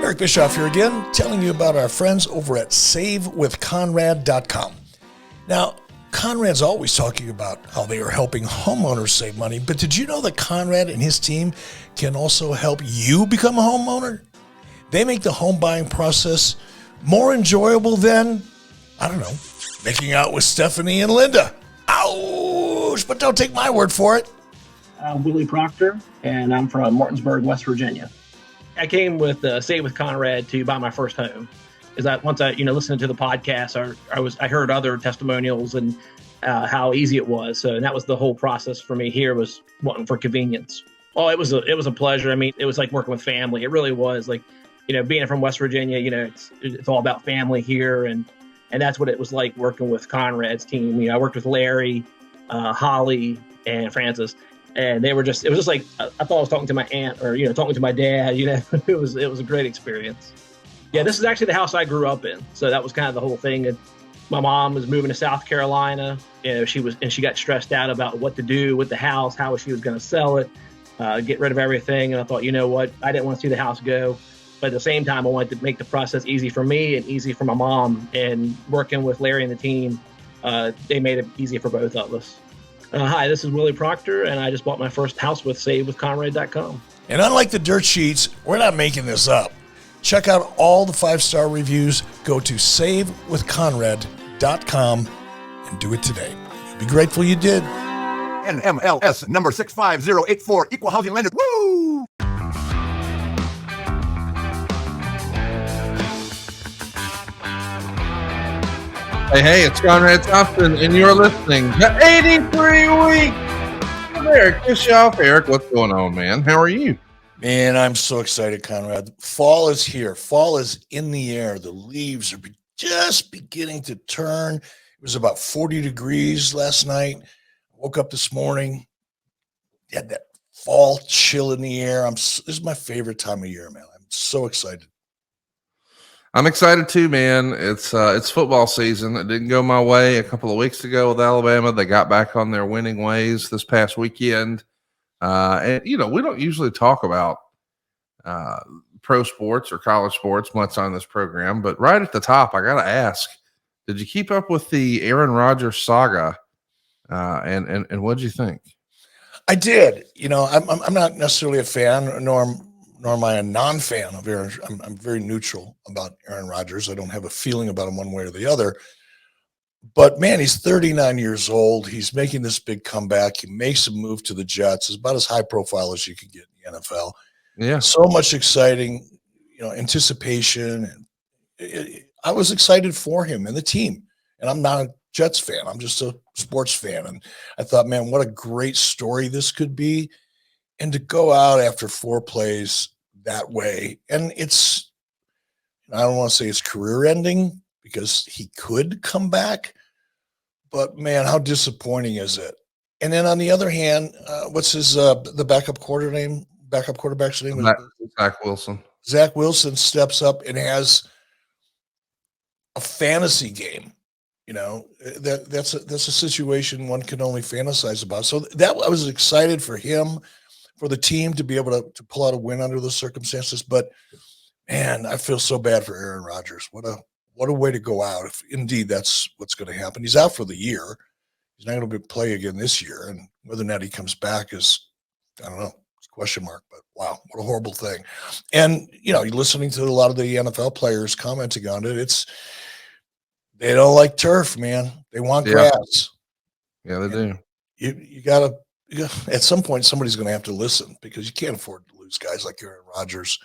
Eric Bischoff here again, telling you about our friends over at SaveWithConrad.com. Now, Conrad's always talking about how they are helping homeowners save money, but did you know that Conrad and his team can also help you become a homeowner? They make the home buying process more enjoyable than, I don't know, making out with Stephanie and Linda. Ouch! But don't take my word for it. I'm Willie Proctor, and I'm from Martinsburg, West Virginia. I came with Save with Conrad to buy my first home. Is that once I, listening to the podcast, I heard other testimonials and how easy it was. So, and that was the whole process for me here, was wanting for convenience. Oh, it was a pleasure. I mean, it was like working with family. It really was. Like, being from West Virginia, it's all about family here, and that's what it was like working with Conrad's team. I worked with Larry, Holly, and Francis. And it was just like, I thought I was talking to my aunt or, talking to my dad, it was a great experience. Yeah, this is actually the house I grew up in. So that was kind of the whole thing. And my mom was moving to South Carolina. She got stressed out about what to do with the house, how she was going to sell it, get rid of everything. And I thought, you know what, I didn't want to see the house go. But at the same time, I wanted to make the process easy for me and easy for my mom. And working with Larry and the team, they made it easy for both of us. Hi, this is Willie Proctor, and I just bought my first house with SaveWithConrad.com. And unlike the dirt sheets, we're not making this up. Check out all the 5-star reviews. Go to SaveWithConrad.com and do it today. You'll be grateful you did. NMLS number 65084, equal housing lender. Woo! Hey, it's Conrad Thompson, and you're listening to 83 Week with Eric Bischoff. Eric, what's going on, man? How are you? Man, I'm so excited, Conrad. Fall is here. Fall is in the air. The leaves are just beginning to turn. It was about 40 degrees last night. Woke up this morning. Had that fall chill in the air. This is my favorite time of year, man. I'm so excited. I'm excited too, man. It's football season. It didn't go my way a couple of weeks ago with Alabama. They got back on their winning ways this past weekend. And we don't usually talk about pro sports or college sports much on this program, but right at the top, I got to ask, did you keep up with the Aaron Rodgers saga? And what'd you think? I did. I'm not necessarily a fan, nor am I a non-fan of Aaron. I'm very neutral about Aaron Rodgers. I don't have a feeling about him one way or the other. But, man, he's 39 years old. He's making this big comeback. He makes a move to the Jets. It's about as high profile as you can get in the NFL. Yeah. So much exciting, anticipation. And I was excited for him and the team. And I'm not a Jets fan. I'm just a sports fan. And I thought, man, what a great story this could be. And to go out after 4 plays that way, and I don't want to say it's career ending because he could come back, but man, how disappointing is it? And then on the other hand, what's his the backup quarterback's name? Zach Wilson. Zach Wilson steps up and has a fantasy game. That's a situation one can only fantasize about. So that I was excited for him, for the team to be able to pull out a win under the circumstances. But man, I feel so bad for Aaron Rodgers. What a way to go out. If indeed that's what's going to happen. He's out for the year. He's not going to play again this year. And whether or not he comes back is, I don't know, it's a question mark, but wow, what a horrible thing. And, you're listening to a lot of the NFL players commenting on it. They don't like turf, man. They want grass. Yeah, they do. You got to, at some point, somebody's going to have to listen because you can't afford to lose guys like Aaron Rodgers.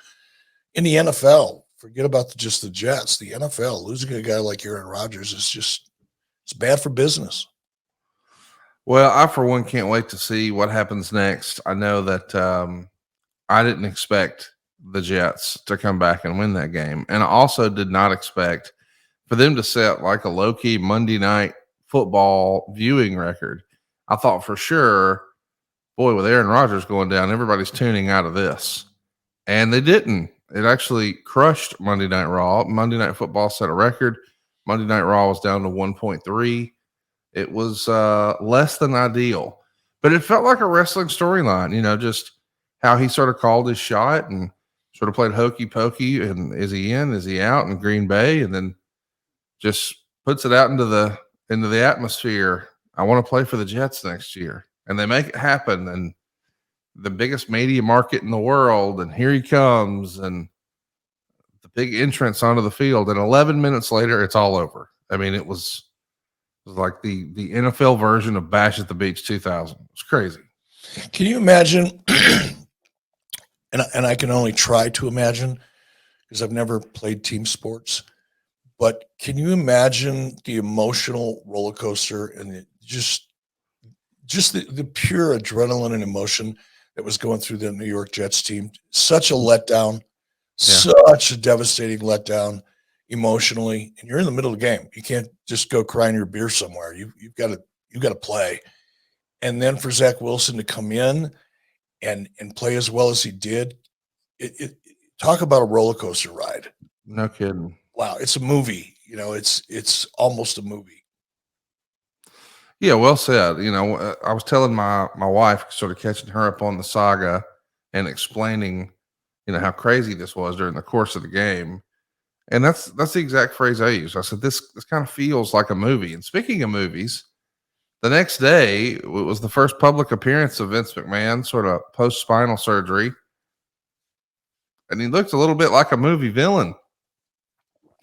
In the NFL, forget about just the Jets. The NFL, losing a guy like Aaron Rodgers it's bad for business. Well, I, for one, can't wait to see what happens next. I know that I didn't expect the Jets to come back and win that game. And I also did not expect for them to set like a low-key Monday night football viewing record. I thought for sure, boy, with Aaron Rodgers going down, everybody's tuning out of this. And they didn't. It actually crushed Monday Night Raw. Monday Night Football set a record. Monday Night Raw was down to 1.3. It was less than ideal. But it felt like a wrestling storyline, just how he sort of called his shot and sort of played hokey pokey, and is he in? Is he out in Green Bay? And then just puts it out into the atmosphere. I want to play for the Jets next year, and they make it happen. And the biggest media market in the world, and here he comes, and the big entrance onto the field. And 11 minutes later, it's all over. I mean, it was like the NFL version of Bash at the Beach 2000. It was crazy. Can you imagine? and I can only try to imagine because I've never played team sports. But can you imagine the emotional roller coaster and just the pure adrenaline and emotion that was going through the New York Jets team? Such a letdown, such a devastating letdown emotionally. And you're in the middle of the game. You can't just go crying your beer somewhere. You've got to play. And then for Zach Wilson to come in and play as well as he did, talk about a roller coaster ride. No kidding. Wow, it's a movie. It's almost a movie. Yeah, well said. I was telling my wife, sort of catching her up on the saga and explaining, how crazy this was during the course of the game. And that's the exact phrase I used. I said, this kind of feels like a movie. And speaking of movies, the next day it was the first public appearance of Vince McMahon, sort of post-spinal surgery. And he looked a little bit like a movie villain,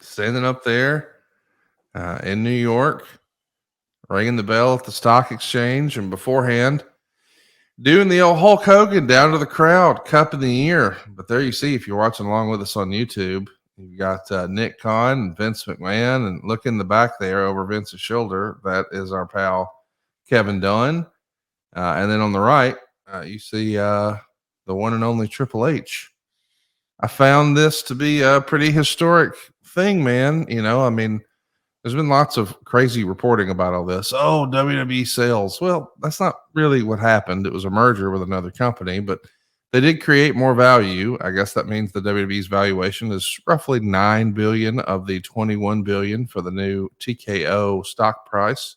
standing up there in New York, ringing the bell at the stock exchange, and beforehand doing the old Hulk Hogan down to the crowd, cup in the ear. But there you see, if you're watching along with us on YouTube, you've got Nick Khan and Vince McMahon, and look in the back there over Vince's shoulder. That is our pal Kevin Dunn. And then on the right, you see the one and only Triple H. I found this to be a pretty historic thing, man. I mean, there's been lots of crazy reporting about all this. Oh, WWE sales. Well, that's not really what happened. It was a merger with another company, but they did create more value. I guess that means the WWE's valuation is roughly $9 billion of the $21 billion for the new TKO stock price.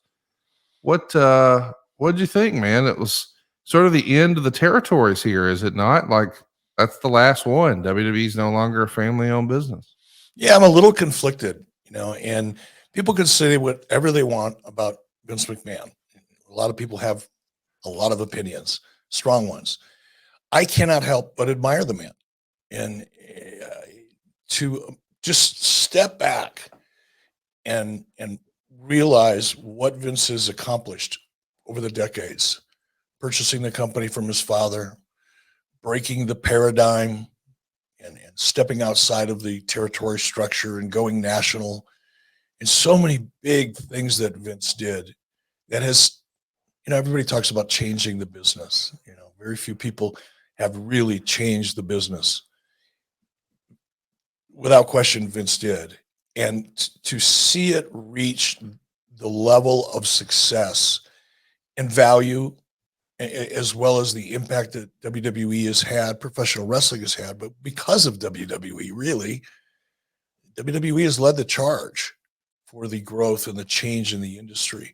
What did you think, man? It was sort of the end of the territories here, is it not? Like, that's the last one. WWE's no longer a family-owned business. Yeah, I'm a little conflicted, and people can say whatever they want about Vince McMahon. A lot of people have a lot of opinions, strong ones. I cannot help but admire the man, and to just step back and realize what Vince has accomplished over the decades, purchasing the company from his father, breaking the paradigm, and stepping outside of the territory structure and going national, and so many big things that Vince did that has, everybody talks about changing the business. Very few people have really changed the business. Without question, Vince did. And to see it reach the level of success and value, as well as the impact that WWE has had, professional wrestling has had, but because of WWE, really, WWE has led the charge for the growth and the change in the industry.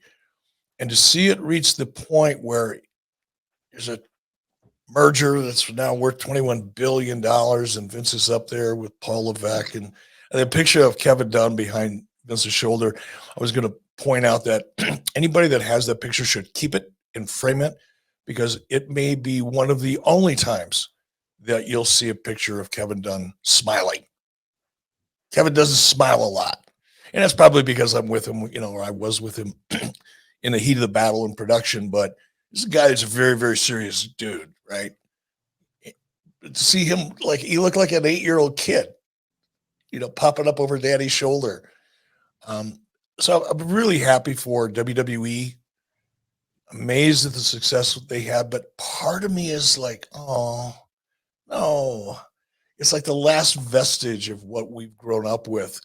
And to see it reach the point where there's a merger that's now worth $21 billion, and Vince is up there with Paul Levesque, and a picture of Kevin Dunn behind Vince's shoulder. I was going to point out that anybody that has that picture should keep it and frame it, because it may be one of the only times that you'll see a picture of Kevin Dunn smiling. Kevin doesn't smile a lot. And that's probably because I'm with him, or I was with him in the heat of the battle in production. But this is a guy that's a very, very serious dude, right? To see him, like, he looked like an 8-year-old kid, popping up over daddy's shoulder. So I'm really happy for WWE. Amazed at the success that they had, but part of me is like, oh no, it's like the last vestige of what we've grown up with.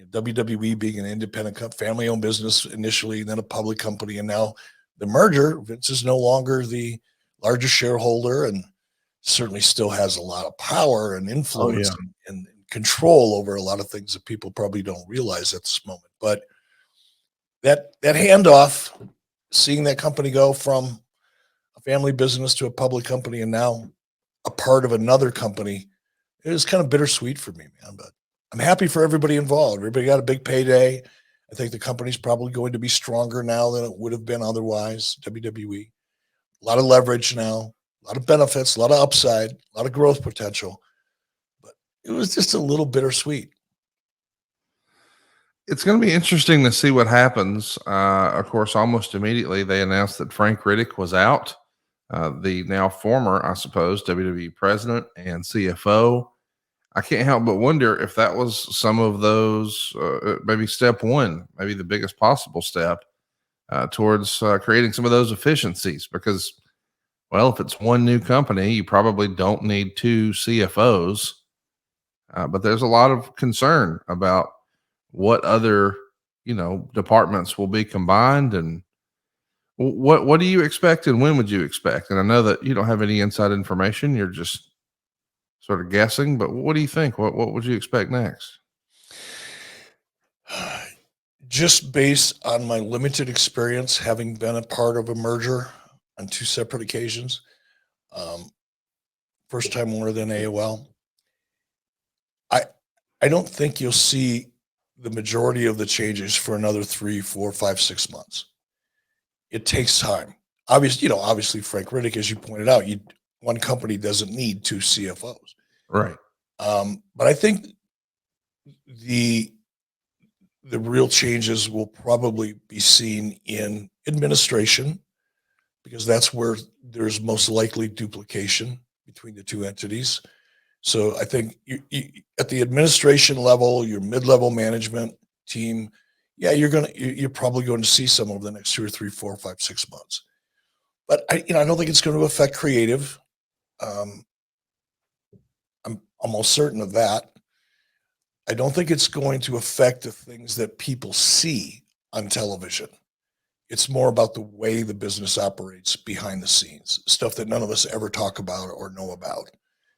WWE being an independent, family-owned business initially, then a public company, and now the merger. Vince is no longer the largest shareholder, and certainly still has a lot of power and influence and control over a lot of things that people probably don't realize at this moment. But that handoff, seeing that company go from a family business to a public company and now a part of another company it was kind of bittersweet for me, man. But I'm happy for everybody involved. Everybody got a big payday. I think the company's probably going to be stronger now than it would have been otherwise. WWE, a lot of leverage now, a lot of benefits, a lot of upside, a lot of growth potential. But it was just a little bittersweet. It's going to be interesting to see what happens. Of course, almost immediately they announced that Frank Riddick was out, the now former, I suppose, WWE president and CFO. I can't help but wonder if that was some of those, maybe step one, maybe the biggest possible step towards creating some of those efficiencies. Because, well, if it's one new company, you probably don't need two CFOs. But there's a lot of concern about what other, departments will be combined, and what do you expect and when would you expect? And I know that you don't have any inside information. You're just sort of guessing, but what do you think? What would you expect next? Just based on my limited experience, having been a part of a merger on two separate occasions, first time more than AOL, I don't think you'll see the majority of the changes for another 3, 4, 5, 6 months. It takes time. Obviously, Frank Riddick, as you pointed out, one company doesn't need two CFOs. Right. But I think the real changes will probably be seen in administration, because that's where there's most likely duplication between the two entities. So I think you at the administration level, your mid-level management team, yeah, you're probably going to see some over the next 2 or 3, 4, 5, 6 months. But I don't think it's going to affect creative. I'm almost certain of that. I don't think it's going to affect the things that people see on television. It's more about the way the business operates behind the scenes, stuff that none of us ever talk about or know about.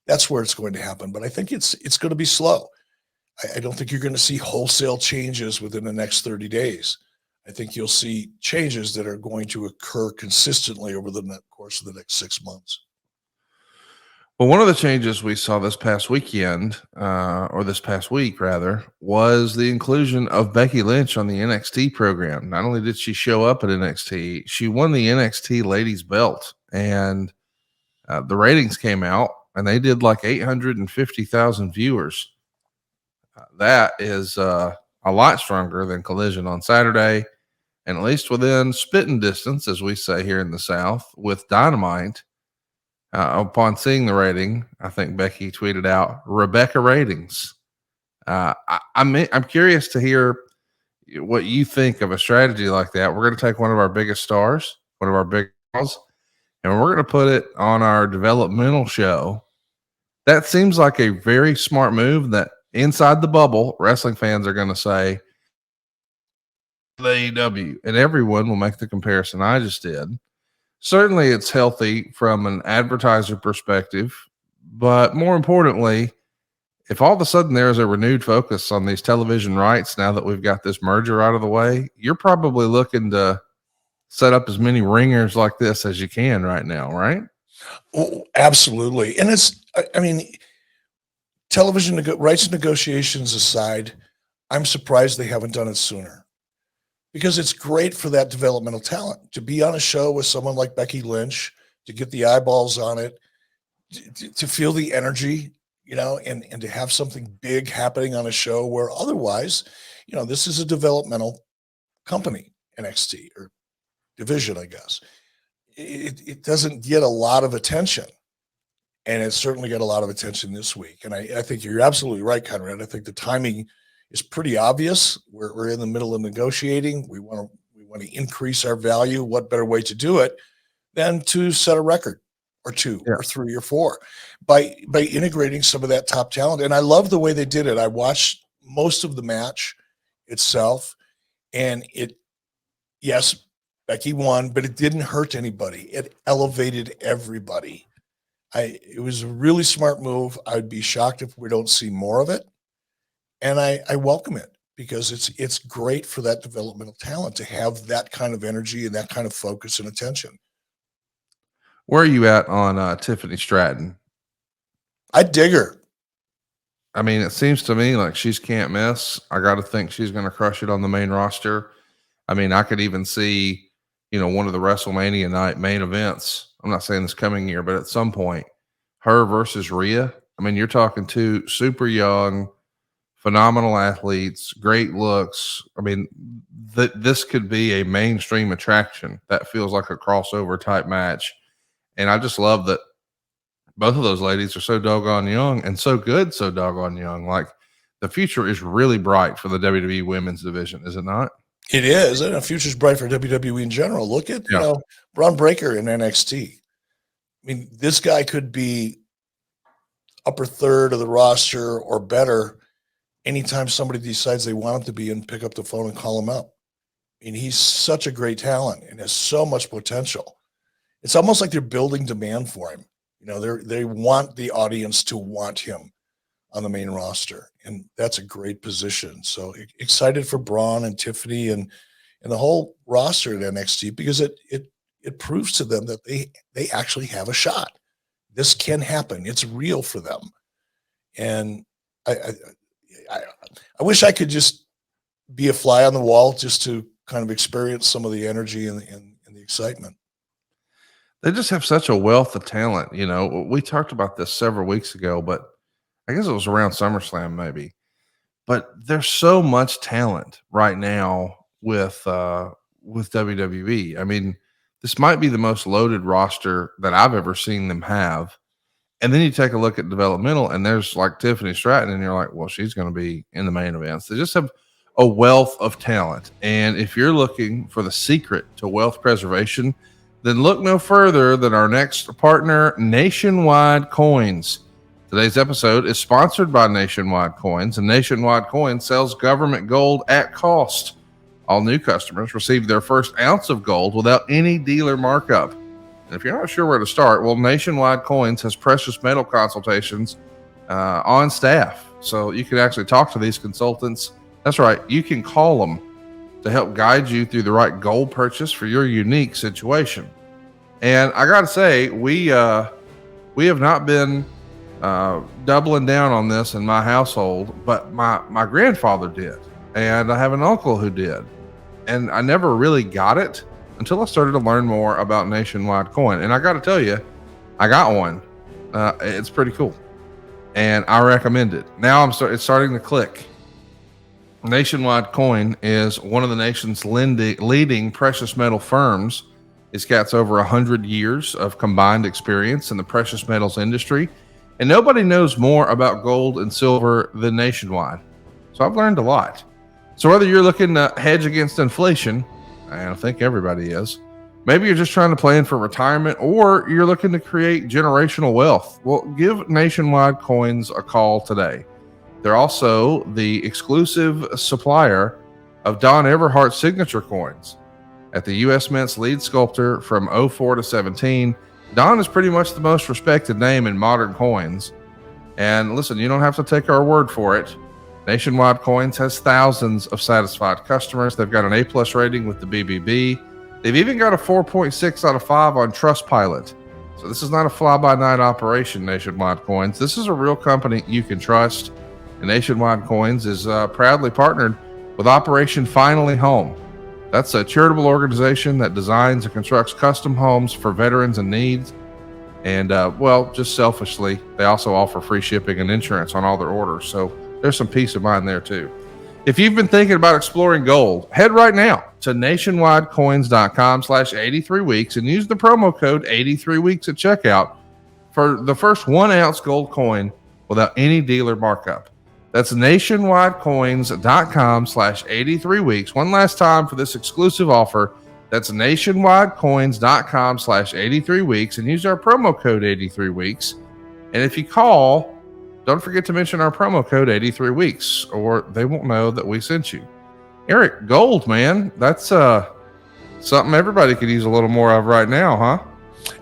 That's where it's going to happen. But I think it's going to be slow. I don't think you're going to see wholesale changes within the next 30 days. I think you'll see changes that are going to occur consistently over the course of the next 6 months. Well, one of the changes we saw this past weekend, or this past week rather, was the inclusion of Becky Lynch on the NXT program. Not only did she show up at NXT, she won the NXT Ladies Belt, and the ratings came out, and they did like 850,000 viewers. That is a lot stronger than Collision on Saturday, and at least within spitting distance, as we say here in the South, with Dynamite. Upon seeing the rating, I think Becky tweeted out Rebecca ratings. I'm curious to hear what you think of a strategy like that. We're going to take one of our biggest stars, one of our big girls, and we're going to put it on our developmental show. That seems like a very smart move that inside the bubble, wrestling fans are going to say the AEW, and everyone will make the comparison I just did. Certainly it's healthy from an advertiser perspective, but more importantly, if all of a sudden there's a renewed focus on these television rights now that we've got this merger out of the way, you're probably looking to set up as many ringers like this as you can right now, right? Oh, absolutely. And television rights negotiations aside, I'm surprised they haven't done it sooner. Because it's great for that developmental talent to be on a show with someone like Becky Lynch, to get the eyeballs on it, to feel the energy, and to have something big happening on a show where otherwise, this is a developmental company, NXT, or division, I guess. It doesn't get a lot of attention. And it certainly got a lot of attention this week. And I think you're absolutely right, Conrad. I think the timing is pretty obvious. We're in the middle of negotiating. We want to increase our value. What better way to do it than to set a record or two or three or four by integrating some of that top talent? And I love the way they did it. I watched most of the match itself, and yes, Becky won, but it didn't hurt anybody. It elevated everybody. It was a really smart move. I'd be shocked if we don't see more of it. And I welcome it, because it's great for that developmental talent to have that kind of energy and that kind of focus and attention. Where are you at on Tiffany Stratton? I dig her. I mean, it seems to me like she's can't miss. I got to think she's going to crush it on the main roster. I mean, I could even see, one of the WrestleMania night main events. I'm not saying this coming year, but at some point, her versus Rhea. I mean, you're talking two super young, phenomenal athletes, great looks. I mean, this could be a mainstream attraction. That feels like a crossover type match. And I just love that both of those ladies are so doggone young and so good, so doggone young. Like, the future is really bright for the WWE women's division, is it not? It is, and the future's bright for WWE in general. Look at Braun Breaker in NXT. I mean, this guy could be upper third of the roster or better anytime somebody decides they want him to be, and pick up the phone and call him up. I mean, he's such a great talent and has so much potential. It's almost like they're building demand for him. They want the audience to want him on the main roster, and that's a great position. So excited for Braun and Tiffany and the whole roster at NXT, because it proves to them that they actually have a shot. This can happen. It's real for them. And I wish I could just be a fly on the wall just to kind of experience some of the energy and the excitement. They just have such a wealth of talent. We talked about this several weeks ago, but I guess it was around SummerSlam maybe. But there's so much talent right now with WWE. I mean, this might be the most loaded roster that I've ever seen them have. And then you take a look at developmental, and there's like Tiffany Stratton, and you're like, well, she's going to be in the main events. They just have a wealth of talent. And if you're looking for the secret to wealth preservation, then look no further than our next partner, Nationwide Coins. Today's episode is sponsored by Nationwide Coins, and Nationwide Coins sells government gold at cost. All new customers receive their first ounce of gold without any dealer markup. And if you're not sure where to start, well, Nationwide Coins has precious metal consultations on staff. So you can actually talk to these consultants. That's right. You can call them to help guide you through the right gold purchase for your unique situation. And I got to say, we have not been doubling down on this in my household, but my grandfather did, and I have an uncle who did, and I never really got it until I started to learn more about Nationwide Coin. And I got to tell you, I got one. It's pretty cool, and I recommend it. Now it's starting to click. Nationwide Coin is one of the nation's leading precious metal firms. It's got over 100 years of combined experience in the precious metals industry, and nobody knows more about gold and silver than Nationwide. So I've learned a lot. So whether you're looking to hedge against inflation, and I think everybody is, maybe you're just trying to plan for retirement, or you're looking to create generational wealth, well, give Nationwide Coins a call today. They're also the exclusive supplier of Don Everhart's signature coins. At the U.S. Mint's lead sculptor from 04 to 17, Don is pretty much the most respected name in modern coins. And listen, you don't have to take our word for it. Nationwide Coins has thousands of satisfied customers. They've got an A+ rating with the BBB. They've even got a 4.6 out of 5 on Trustpilot. So this is not a fly-by-night operation, Nationwide Coins. This is a real company you can trust. And Nationwide Coins is proudly partnered with Operation Finally Home. That's a charitable organization that designs and constructs custom homes for veterans in need. And, just selfishly, they also offer free shipping and insurance on all their orders. So there's some peace of mind there, too. If you've been thinking about exploring gold, head right now to nationwidecoins.com/83weeks and use the promo code 83weeks at checkout for the first 1 ounce gold coin without any dealer markup. That's nationwidecoins.com/83weeks. One last time for this exclusive offer. That's nationwidecoins.com/83weeks and use our promo code 83weeks. And if you call, don't forget to mention our promo code 83weeks, or they won't know that we sent you. Eric, gold, man. That's something everybody could use a little more of right now, huh?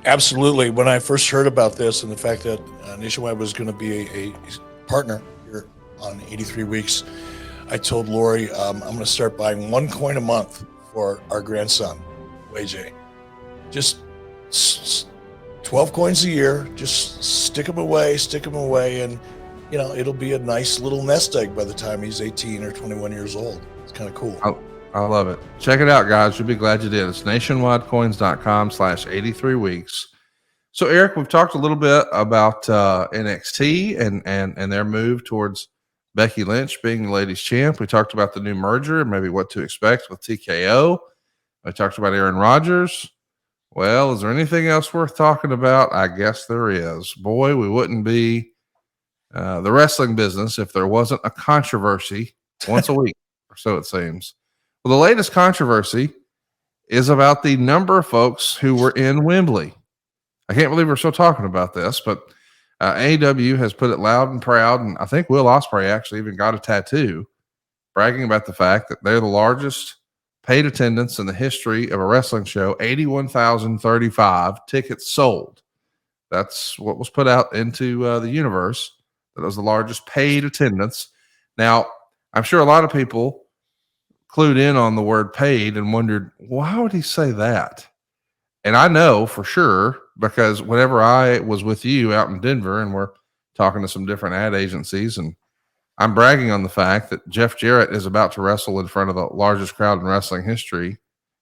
Absolutely. When I first heard about this and the fact that Nationwide was going to be a partner here on 83 Weeks, I told Lori, I'm going to start buying 1 coin a month for our grandson, AJ. Just 12 coins a year. Just stick them away. And it'll be a nice little nest egg by the time he's 18 or 21 years old. It's kind of cool. I love it. Check it out, guys. You'll be glad you did. It's nationwidecoins.com/83 weeks. So, Eric, we've talked a little bit about NXT and their move towards Becky Lynch being the ladies champ. We talked about the new merger and maybe what to expect with TKO. I talked about Aaron Rodgers. Well, is there anything else worth talking about? I guess there is. Boy, we wouldn't be the wrestling business if there wasn't a controversy once a week, or so it seems. Well, the latest controversy is about the number of folks who were in Wembley. I can't believe we're still talking about this, but AEW has put it loud and proud, and I think Will Ospreay actually even got a tattoo bragging about the fact that they're the largest paid attendance in the history of a wrestling show, 81,035 tickets sold. That's what was put out into the universe. That was the largest paid attendance. Now, I'm sure a lot of people clued in on the word paid and wondered, why would he say that? And I know for sure, because whenever I was with you out in Denver and we're talking to some different ad agencies, and I'm bragging on the fact that Jeff Jarrett is about to wrestle in front of the largest crowd in wrestling history,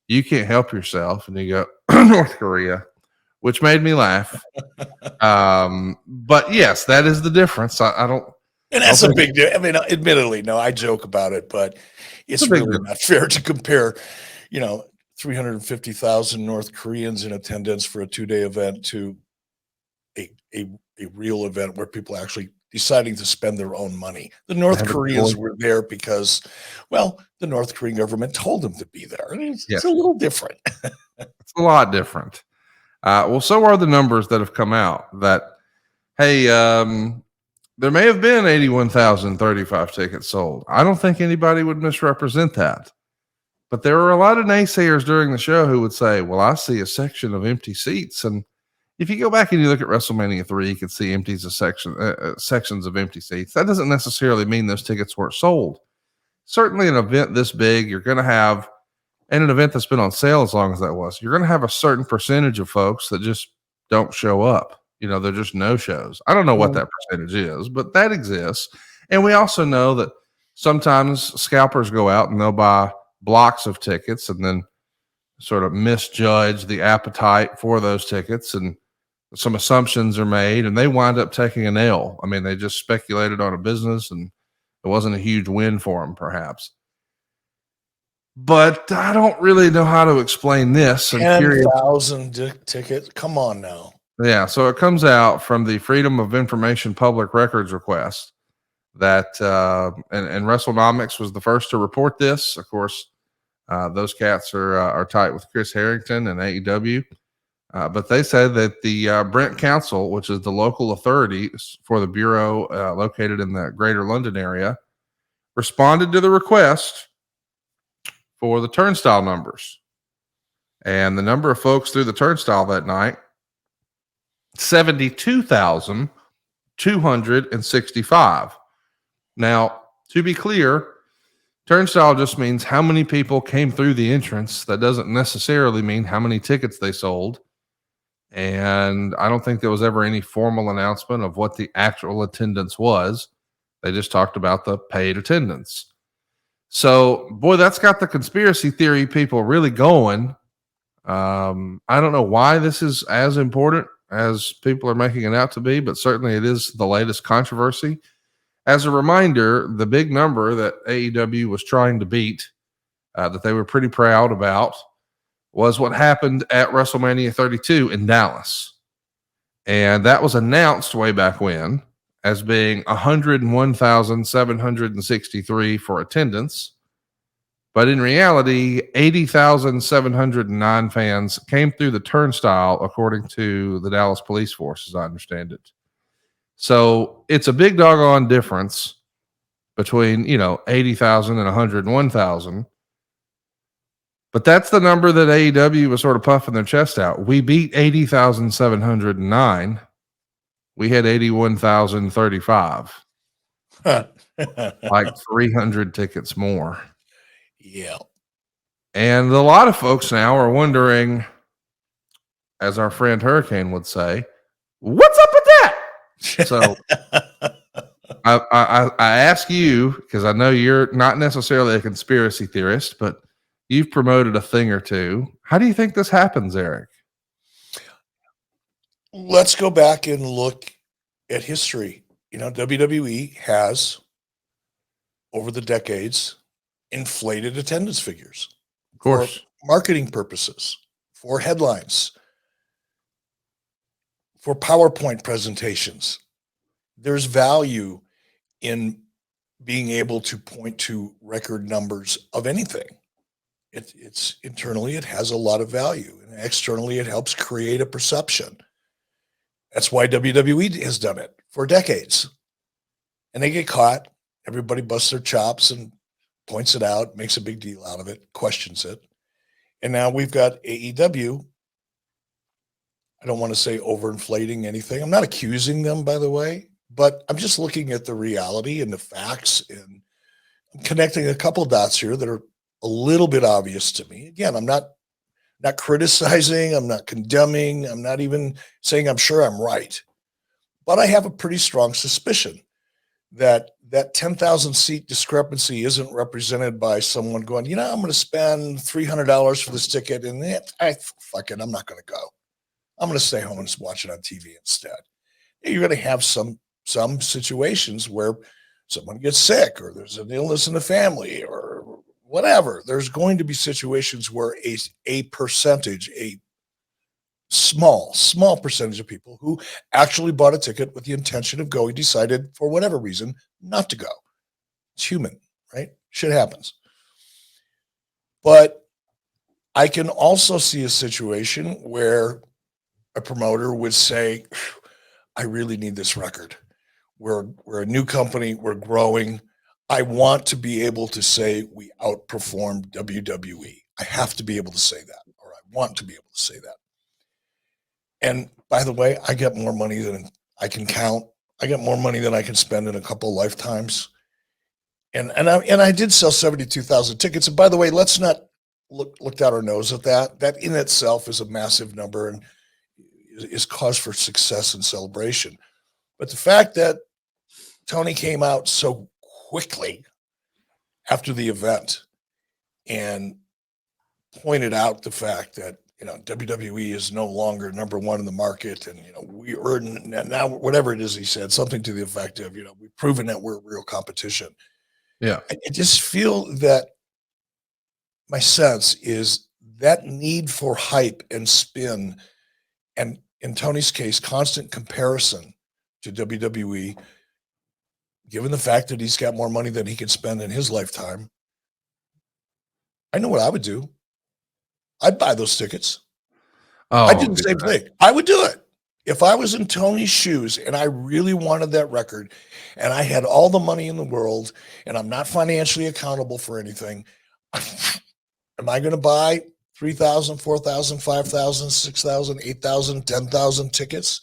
you can't help yourself. And you go, North Korea, which made me laugh. But yes, that is the difference. I don't. And that's a big deal. I mean, admittedly, no, I joke about it, but it's really not fair to compare, 350,000 North Koreans in attendance for a 2-day event to a real event where people are actually deciding to spend their own money. The North Koreans were there because, well, the North Korean government told them to be there. I mean, it's a little different. It's a lot different. Well, so are the numbers that have come out that, hey, there may have been 81,035 tickets sold. I don't think anybody would misrepresent that. But there were a lot of naysayers during the show who would say, well, I see a section of empty seats. And if you go back and you look at WrestleMania 3, you can see sections of empty seats. That doesn't necessarily mean those tickets weren't sold. Certainly an event this big, you're going to have, and an event that's been on sale as long as that was, you're going to have a certain percentage of folks that just don't show up. They're just no shows. I don't know what that percentage is, but that exists. And we also know that sometimes scalpers go out and they'll buy blocks of tickets and then sort of misjudge the appetite for those tickets, and some assumptions are made and they wind up taking an L. I mean, they just speculated on a business and it wasn't a huge win for them, perhaps. But I don't really know how to explain this. 10,000 tickets. Come on now. Yeah. So it comes out from the Freedom of Information Public Records request that, and WrestleNomics was the first to report this. Of course, those cats are tight with Chris Harrington and AEW. But they said that the Brent Council, which is the local authority for the Bureau located in the Greater London area, responded to the request for the turnstile numbers. And the number of folks through the turnstile that night, 72,265. Now, to be clear, turnstile just means how many people came through the entrance. That doesn't necessarily mean how many tickets they sold. And I don't think there was ever any formal announcement of what the actual attendance was. They just talked about the paid attendance. So, boy, that's got the conspiracy theory people really going. I don't know why this is as important as people are making it out to be, but certainly it is the latest controversy. As a reminder, the big number that AEW was trying to beat, that they were pretty proud about, was what happened at WrestleMania 32 in Dallas. And that was announced way back when as being 101,763 for attendance. But in reality, 80,709 fans came through the turnstile, according to the Dallas Police Force, as I understand it. So it's a big doggone difference between, 80,000 and 101,000. But that's the number that AEW was sort of puffing their chest out. We beat 80,709. We had 81,035. Like 300 tickets more. Yeah. And a lot of folks now are wondering, as our friend Hurricane would say, what's up with that? So I ask you because I know you're not necessarily a conspiracy theorist, but you've promoted a thing or two. How do you think this happens, Eric? Let's go back and look at history. WWE has, over the decades, inflated attendance figures Of course. for marketing purposes, for headlines, for PowerPoint presentations. There's value in being able to point to record numbers of anything. It's internally, it has a lot of value, and externally, it helps create a perception. That's why WWE has done it for decades. And they get caught. Everybody busts their chops and points it out, makes a big deal out of it, questions it. And now we've got AEW. I don't want to say overinflating anything. I'm not accusing them, by the way, but I'm just looking at the reality and the facts, and I'm connecting a couple of dots here that are a little bit obvious to me. Again, I'm not criticizing, I'm not condemning, I'm not even saying I'm sure I'm right. But I have a pretty strong suspicion that 10,000 seat discrepancy isn't represented by someone going, I'm going to spend $300 for this ticket, and I'm not going to go. I'm going to stay home and watch it on TV instead. You're going to have some situations where someone gets sick, or there's an illness in the family, or whatever. There's going to be situations where a percentage, a small percentage of people who actually bought a ticket with the intention of going decided for whatever reason not to go. It's human, right? Shit happens. But I can also see a situation where a promoter would say, I really need this record. We're a new company. We're growing. I want to be able to say we outperformed WWE. I have to be able to say that, or I want to be able to say that. And by the way, I get more money than I can count. I get more money than I can spend in a couple of lifetimes. And I did sell 72,000 tickets. And by the way, let's not look down our nose at that. That in itself is a massive number and is cause for success and celebration. But the fact that Tony came out so quickly after the event and pointed out the fact that WWE is no longer number one in the market, and we earn now whatever it is he said, something to the effect of we've proven that we're real competition. Yeah, I just feel that my sense is that need for hype and spin, and in Tony's case, constant comparison to WWE, given the fact that he's got more money than he can spend in his lifetime. I know what I would do. I'd buy those tickets. I do the same thing. I would do it. If I was in Tony's shoes and I really wanted that record and I had all the money in the world and I'm not financially accountable for anything, am I going to buy 3,000, 4,000, 5,000, 6,000, 8,000, 10,000 tickets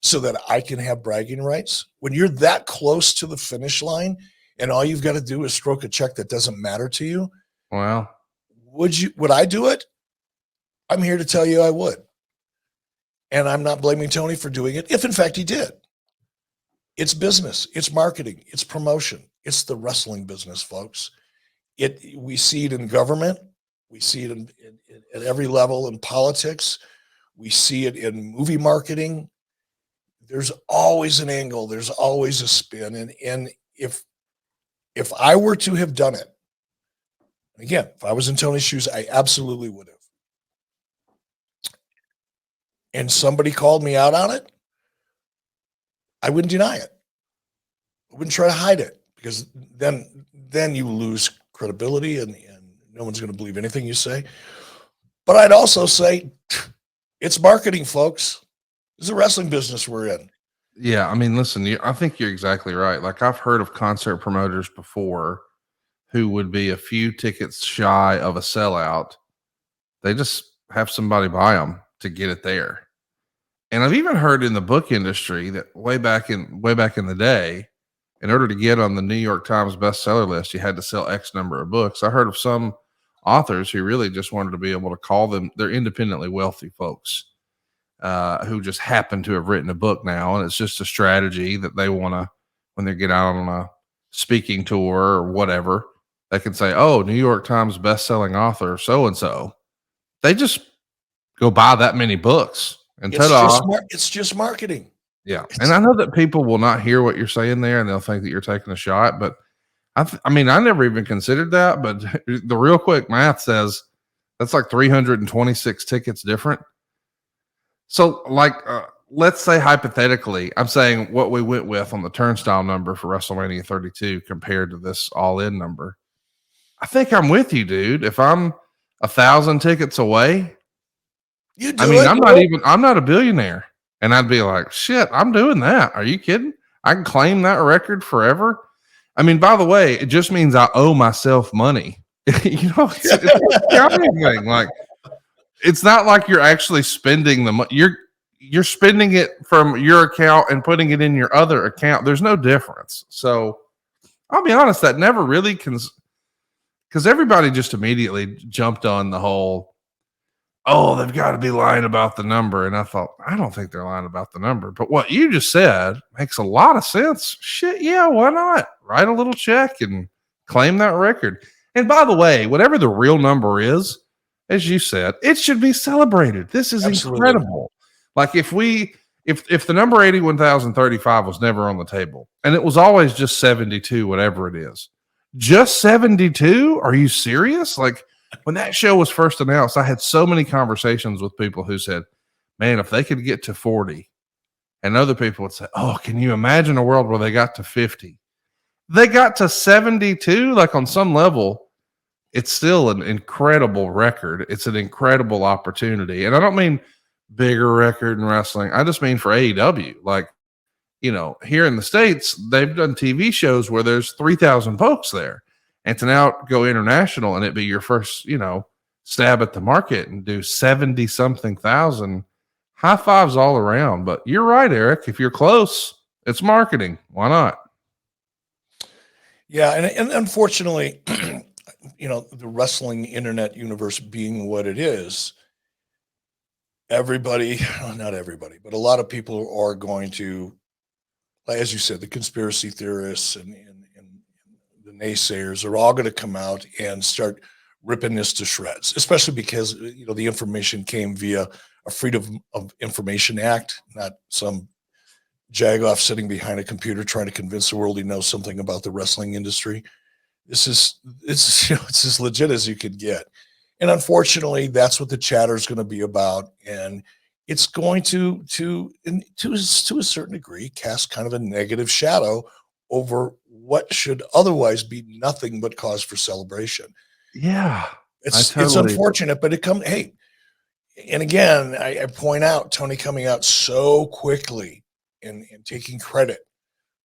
so that I can have bragging rights? When you're that close to the finish line and all you've got to do is stroke a check that doesn't matter to you, well, would I do it? I'm here to tell you I would. And I'm not blaming Tony for doing it, if in fact he did. It's business, it's marketing, it's promotion. It's the wrestling business, folks. We see it in government. We see it at every level in politics. We see it in movie marketing. There's always an angle. There's always a spin. And if I were to have done it, again, if I was in Tony's shoes, I absolutely would have. And somebody called me out on it, I wouldn't deny it. I wouldn't try to hide it, because then you lose credibility and no one's going to believe anything you say. But I'd also say it's marketing, folks. It's a wrestling business we're in. Yeah, I mean, listen, I think you're exactly right. Like, I've heard of concert promoters before who would be a few tickets shy of a sellout. They just have somebody buy them to get it there. And I've even heard in the book industry that way back in the day, in order to get on the New York Times bestseller list, you had to sell X number of books. I heard of some authors who really just wanted to be able to call them, they're independently wealthy folks who just happen to have written a book now. And it's just a strategy that they want to when they get out on a speaking tour or whatever. They can say, "Oh, New York Times best-selling author so and so." They just go buy that many books and ta-da. It's just marketing. Yeah, and I know that people will not hear what you're saying there, and they'll think that you're taking a shot. But I mean, I never even considered that. But the real quick math says that's like 326 tickets different. So, like, let's say hypothetically, I'm saying what we went with on the turnstile number for WrestleMania 32 compared to this all-in number. I think I'm with you, dude. If I'm 1,000 tickets away, I'm not a billionaire. And I'd be like, shit, I'm doing that. Are you kidding? I can claim that record forever. I mean, by the way, it just means I owe myself money. It's a accounting thing. Like, it's not like you're actually spending the money. You're spending it from your account and putting it in your other account. There's no difference. So I'll be honest, that never really because everybody just immediately jumped on the whole, oh, they've got to be lying about the number. And I thought, I don't think they're lying about the number. But what you just said makes a lot of sense. Shit, yeah, why not? Write a little check and claim that record. And by the way, whatever the real number is, as you said, it should be celebrated. This is incredible. Like if the number 81,035 was never on the table and it was always just 72, whatever it is, just 72? Are you serious? Like, when that show was first announced, I had so many conversations with people who said, man, if they could get to 40, and other people would say, oh, can you imagine a world where they got to 50? They got to 72. Like, on some level, it's still an incredible record. It's an incredible opportunity. And I don't mean bigger record in wrestling. I just mean for AEW. Like, here in the States, they've done TV shows where there's 3,000 folks there. And to now go international and it be your first, stab at the market and do 70 something thousand, high fives all around. But you're right, Eric. If you're close, it's marketing. Why not? Yeah. And unfortunately, the wrestling internet universe being what it is, everybody, not everybody, but a lot of people are going to, as you said, the conspiracy theorists and the naysayers are all going to come out and start ripping this to shreds, especially because the information came via a Freedom of Information Act, not some jagoff sitting behind a computer trying to convince the world he knows something about the wrestling industry. It's as legit as you could get, and unfortunately, that's what the chatter is going to be about, and it's going to a certain degree cast kind of a negative shadow over what should otherwise be nothing but cause for celebration. Yeah. It's unfortunate, but hey, and again, I point out Tony coming out so quickly and taking credit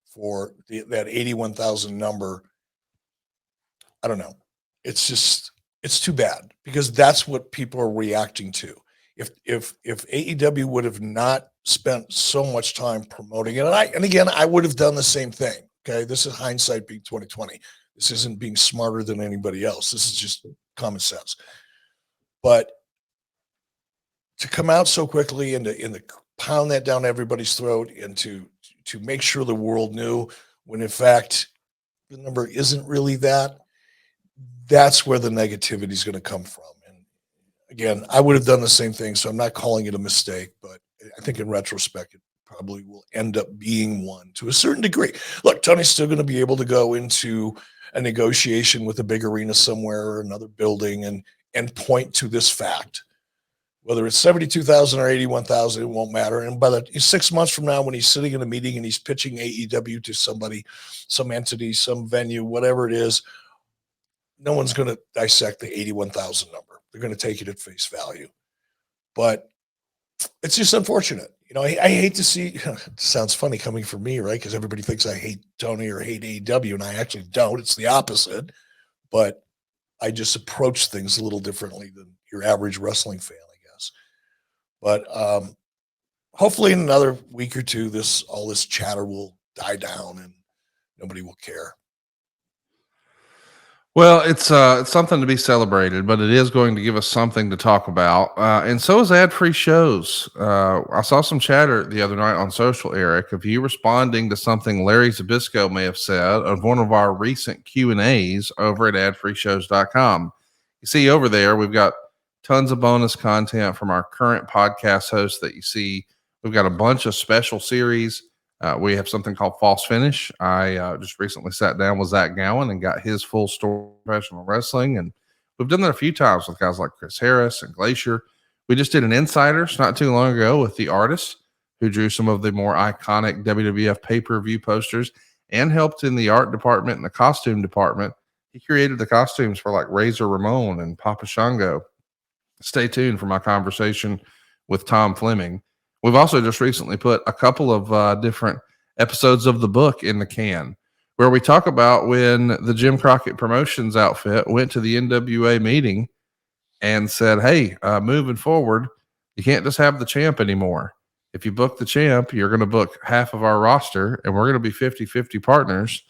for that 81,000 number. I don't know. It's too bad because that's what people are reacting to. If AEW would have not spent so much time promoting it, and again, I would have done the same thing. Okay, this is hindsight being 2020. This isn't being smarter than anybody else. This is just common sense. But to come out so quickly and to pound that down everybody's throat and to make sure the world knew when in fact the number isn't really that's where the negativity is going to come from. And again, I would have done the same thing, so I'm not calling it a mistake, but I think in retrospect, it probably will end up being one to a certain degree. Look, Tony's still going to be able to go into a negotiation with a big arena somewhere or another building and point to this fact. Whether it's 72,000 or 81,000, it won't matter. And by 6 months from now, when he's sitting in a meeting and he's pitching AEW to somebody, some entity, some venue, whatever it is, no one's going to dissect the 81,000 number. They're going to take it at face value. But it's just unfortunate. I hate to see, it sounds funny coming from me, right? Because everybody thinks I hate Tony or hate AEW, and I actually don't. It's the opposite. But I just approach things a little differently than your average wrestling fan, I guess. But hopefully in another week or two, all this chatter will die down and nobody will care. Well, it's something to be celebrated, but it is going to give us something to talk about, and so is ad-free shows. I saw some chatter the other night on social, Eric, of you responding to something Larry Zabisco may have said of one of our recent Q&As over at adfreeshows.com. You see over there, we've got tons of bonus content from our current podcast hosts that you see. We've got a bunch of special series. We have something called False Finish. I just recently sat down with Zach Gowen and got his full story of professional wrestling. And we've done that a few times with guys like Chris Harris and Glacier. We just did an Insiders not too long ago with the artist who drew some of the more iconic WWF pay-per-view posters and helped in the art department and the costume department. He created the costumes for like Razor Ramon and Papa Shango. Stay tuned for my conversation with Tom Fleming. We've also just recently put a couple of different episodes of the book in the can where we talk about when the Jim Crockett Promotions outfit went to the NWA meeting and said, hey, moving forward, you can't just have the champ anymore. If you book the champ, you're going to book half of our roster and we're going to be 50-50 partners.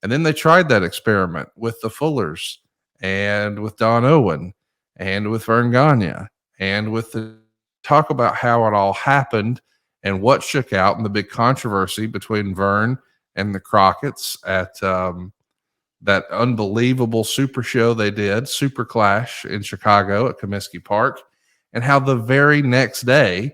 And then they tried that experiment with the Fullers and with Don Owen and with Vern Gagne and with the talk about how it all happened and what shook out in the big controversy between Vern and the Crockett's at that unbelievable super show they did, Super Clash in Chicago at Comiskey Park, and how the very next day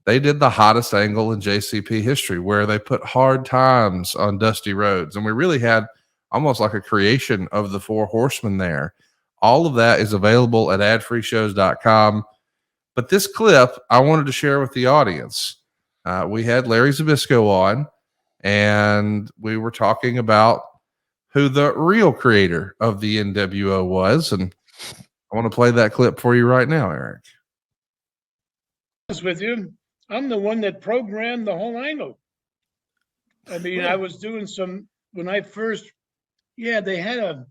they did the hottest angle in JCP history where they put Hard Times on Dusty Rhodes. And we really had almost like a creation of the Four Horsemen there. All of that is available at adfreeshows.com. But this clip I wanted to share with the audience. We had Larry Zabisco on, and we were talking about who the real creator of the NWO was. And I want to play that clip for you right now, Eric. With you, I'm the one that programmed the whole angle. I mean, I was doing some, when I first, they had a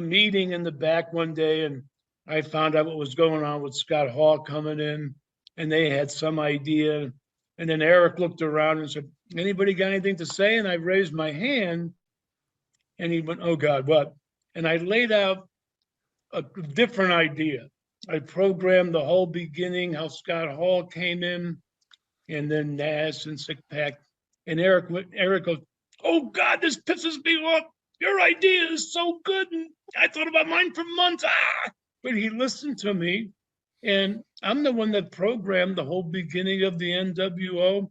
meeting in the back one day, and I found out what was going on with Scott Hall coming in, and they had some idea. And then Eric looked around and said, anybody got anything to say? And I raised my hand, and he went, oh God, what? And I laid out a different idea. I programmed the whole beginning, how Scott Hall came in, and then Nash and Sick Pack. And Eric goes, oh God, this pisses me off. Your idea is so good. And I thought about mine for months. But he listened to me, and I'm the one that programmed the whole beginning of the NWO.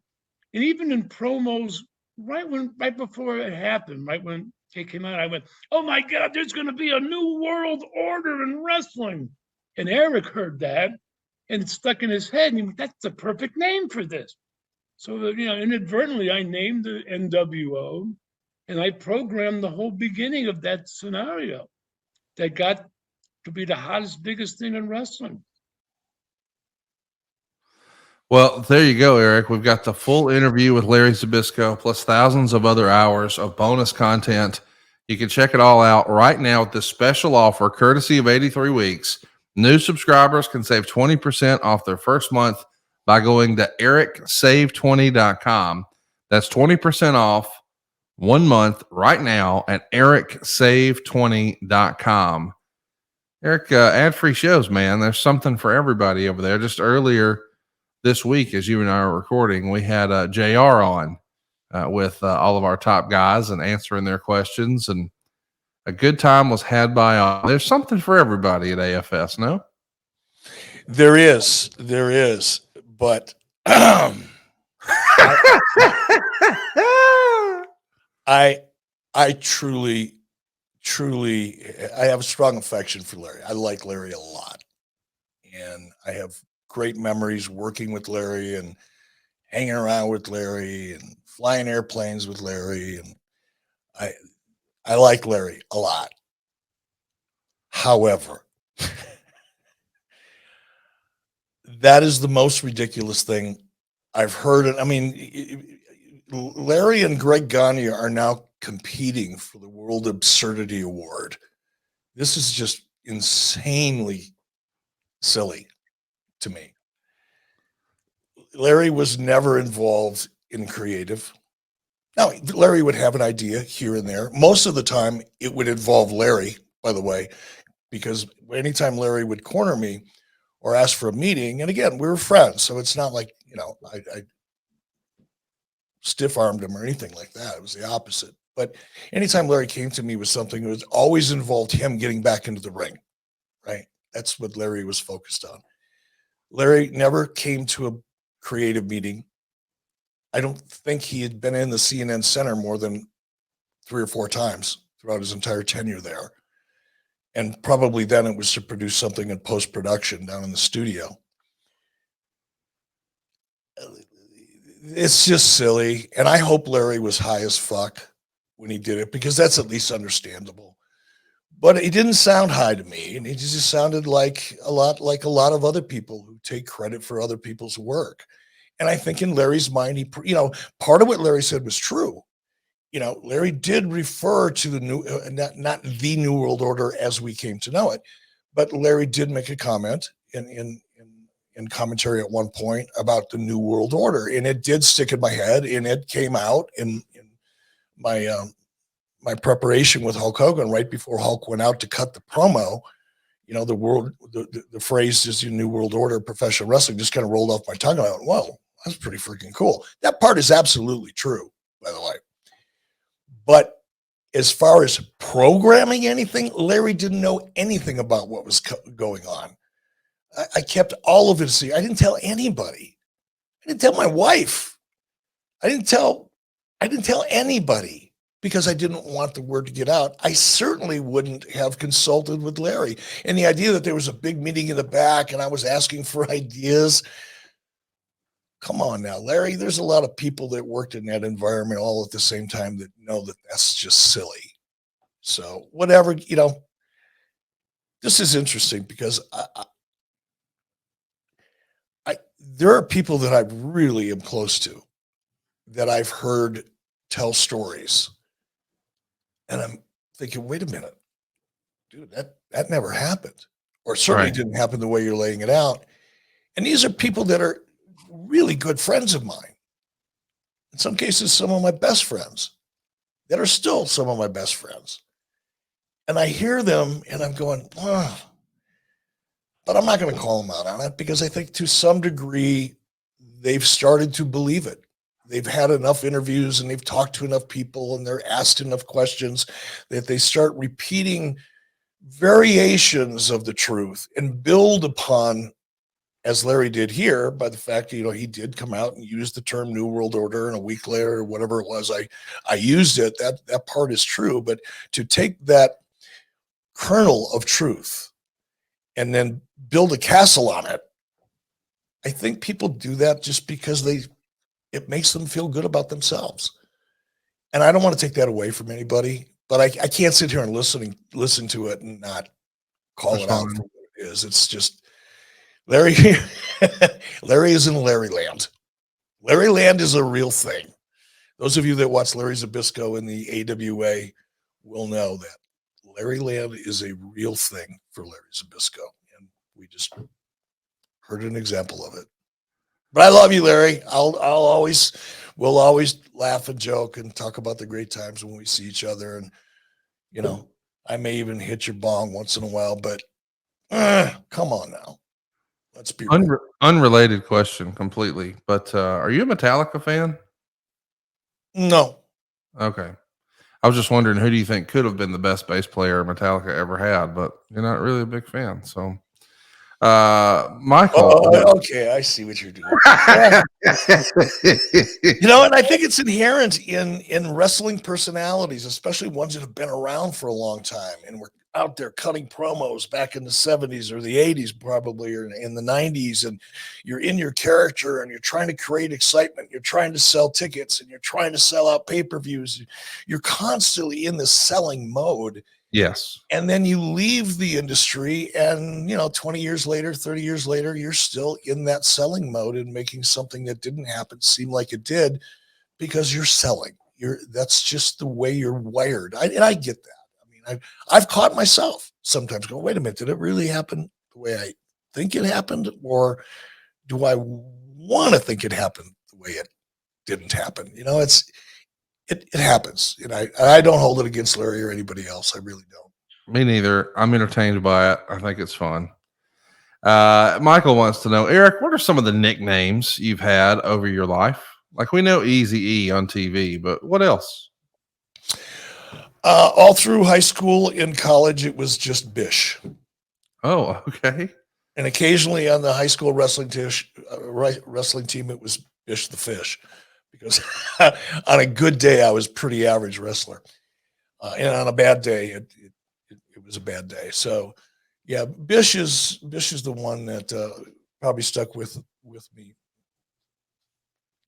And even in promos, right before it happened, right when it came out, I went, oh my God, there's going to be a new world order in wrestling. And Eric heard that, and it stuck in his head, and he went, that's the perfect name for this. So, inadvertently, I named the NWO, and I programmed the whole beginning of that scenario that got to be the hottest, biggest thing in wrestling. Well, there you go, Eric. We've got the full interview with Larry Zabisco plus thousands of other hours of bonus content. You can check it all out right now with this special offer, courtesy of 83 Weeks. New subscribers can save 20% off their first month by going to ericsave20.com. That's 20% off 1 month right now at ericsave20.com. Eric, ad-free shows, man. There's something for everybody over there. Just earlier this week, as you and I are recording, we had JR on with all of our top guys and answering their questions. And a good time was had by all. There's something for everybody at AFS, no? There is. But I truly, I have a strong affection for Larry. I like Larry a lot. And I have great memories working with Larry and hanging around with Larry and flying airplanes with Larry. And I like Larry a lot. However, that is the most ridiculous thing I've heard. I mean, Larry and Greg Gagne are now competing for the World Absurdity Award. This is just insanely silly to me. Larry was never involved in creative. Now, Larry would have an idea here and there. Most of the time, it would involve Larry by the way, because anytime Larry would corner me or ask for a meeting, and again, we were friends, so it's not like, I stiff-armed him or anything like that. It was the opposite. But anytime Larry came to me with something, it was always involved him getting back into the ring, right? That's what Larry was focused on. Larry never came to a creative meeting. I don't think he had been in the CNN Center more than 3 or 4 times throughout his entire tenure there. And probably then it was to produce something in post-production down in the studio. It's just silly. And I hope Larry was high as fuck when he did it, because that's at least understandable. But he didn't sound high to me. And he just sounded like a lot of other people who take credit for other people's work. And I think in Larry's mind, part of what Larry said was true. Larry did refer to the new, not the New World Order as we came to know it, but Larry did make a comment in commentary at one point about the New World Order, and it did stick in my head, and it came out in my my preparation with Hulk Hogan right before Hulk went out to cut the promo. The phrase is the New World Order professional wrestling just kind of rolled off my tongue. And I went, whoa, that's pretty freaking cool. That part is absolutely true, by the way. But as far as programming anything, Larry didn't know anything about what was going on. I kept all of it secret. I didn't tell anybody. I didn't tell my wife. I didn't tell anybody because I didn't want the word to get out. I certainly wouldn't have consulted with Larry. And the idea that there was a big meeting in the back and I was asking for ideas. Come on now, Larry, there's a lot of people that worked in that environment all at the same time that know that that's just silly. So whatever, this is interesting because there are people that I really am close to that I've heard tell stories. And I'm thinking, wait a minute, dude, that never happened, or certainly didn't happen the way you're laying it out. And these are people that are really good friends of mine. In some cases, some of my best friends that are still some of my best friends. And I hear them and I'm going, oh. But I'm not going to call them out on it because I think to some degree, they've started to believe it. They've had enough interviews and they've talked to enough people and they're asked enough questions that they start repeating variations of the truth and build upon, as Larry did here, by the fact that, he did come out and use the term New World Order, and a week later or whatever it was, I used it. That part is true. But to take that kernel of truth and then build a castle on it, I think people do that just because it makes them feel good about themselves. And I don't want to take that away from anybody, but I can't sit here and listen to it and not call it out for what it is. It's just Larry is in Larry land. Larry land is a real thing. Those of you that watch Larry Zbyszko in the AWA will know that Larry land is a real thing for Larry Zbyszko. And we just heard an example of it. But I love you, Larry. we'll always laugh and joke and talk about the great times when we see each other. And, I may even hit your bong once in a while, but come on now. Let's be real. Unrelated question completely, but are you a Metallica fan? No. Okay. I was just wondering, who do you think could have been the best bass player Metallica ever had? But you're not really a big fan. So, Michael. Okay, I see what you're doing. And I think it's inherent in wrestling personalities, especially ones that have been around for a long time and were out there cutting promos back in the 70s or the 80s, probably, or in the 90s. And you're in your character and you're trying to create excitement. You're trying to sell tickets and you're trying to sell out pay-per-views. You're constantly in this selling mode. Yes. And then you leave the industry and, 20 years later, 30 years later, you're still in that selling mode and making something that didn't happen seem like it did because you're selling. That's just the way you're wired. And I get that. I've caught myself sometimes going, wait a minute, did it really happen the way I think it happened? Or do I want to think it happened the way it didn't happen? It happens. And I don't hold it against Larry or anybody else. I really don't. Me neither. I'm entertained by it. I think it's fun. Michael wants to know, Eric, what are some of the nicknames you've had over your life? Like we know Easy E on TV, but what else? All through high school and college, it was just Bish. Oh, okay. And occasionally on the high school wrestling team, it was Bish the Fish, because on a good day, I was pretty average wrestler. And on a bad day, it was a bad day. So, yeah, Bish is the one that probably stuck with me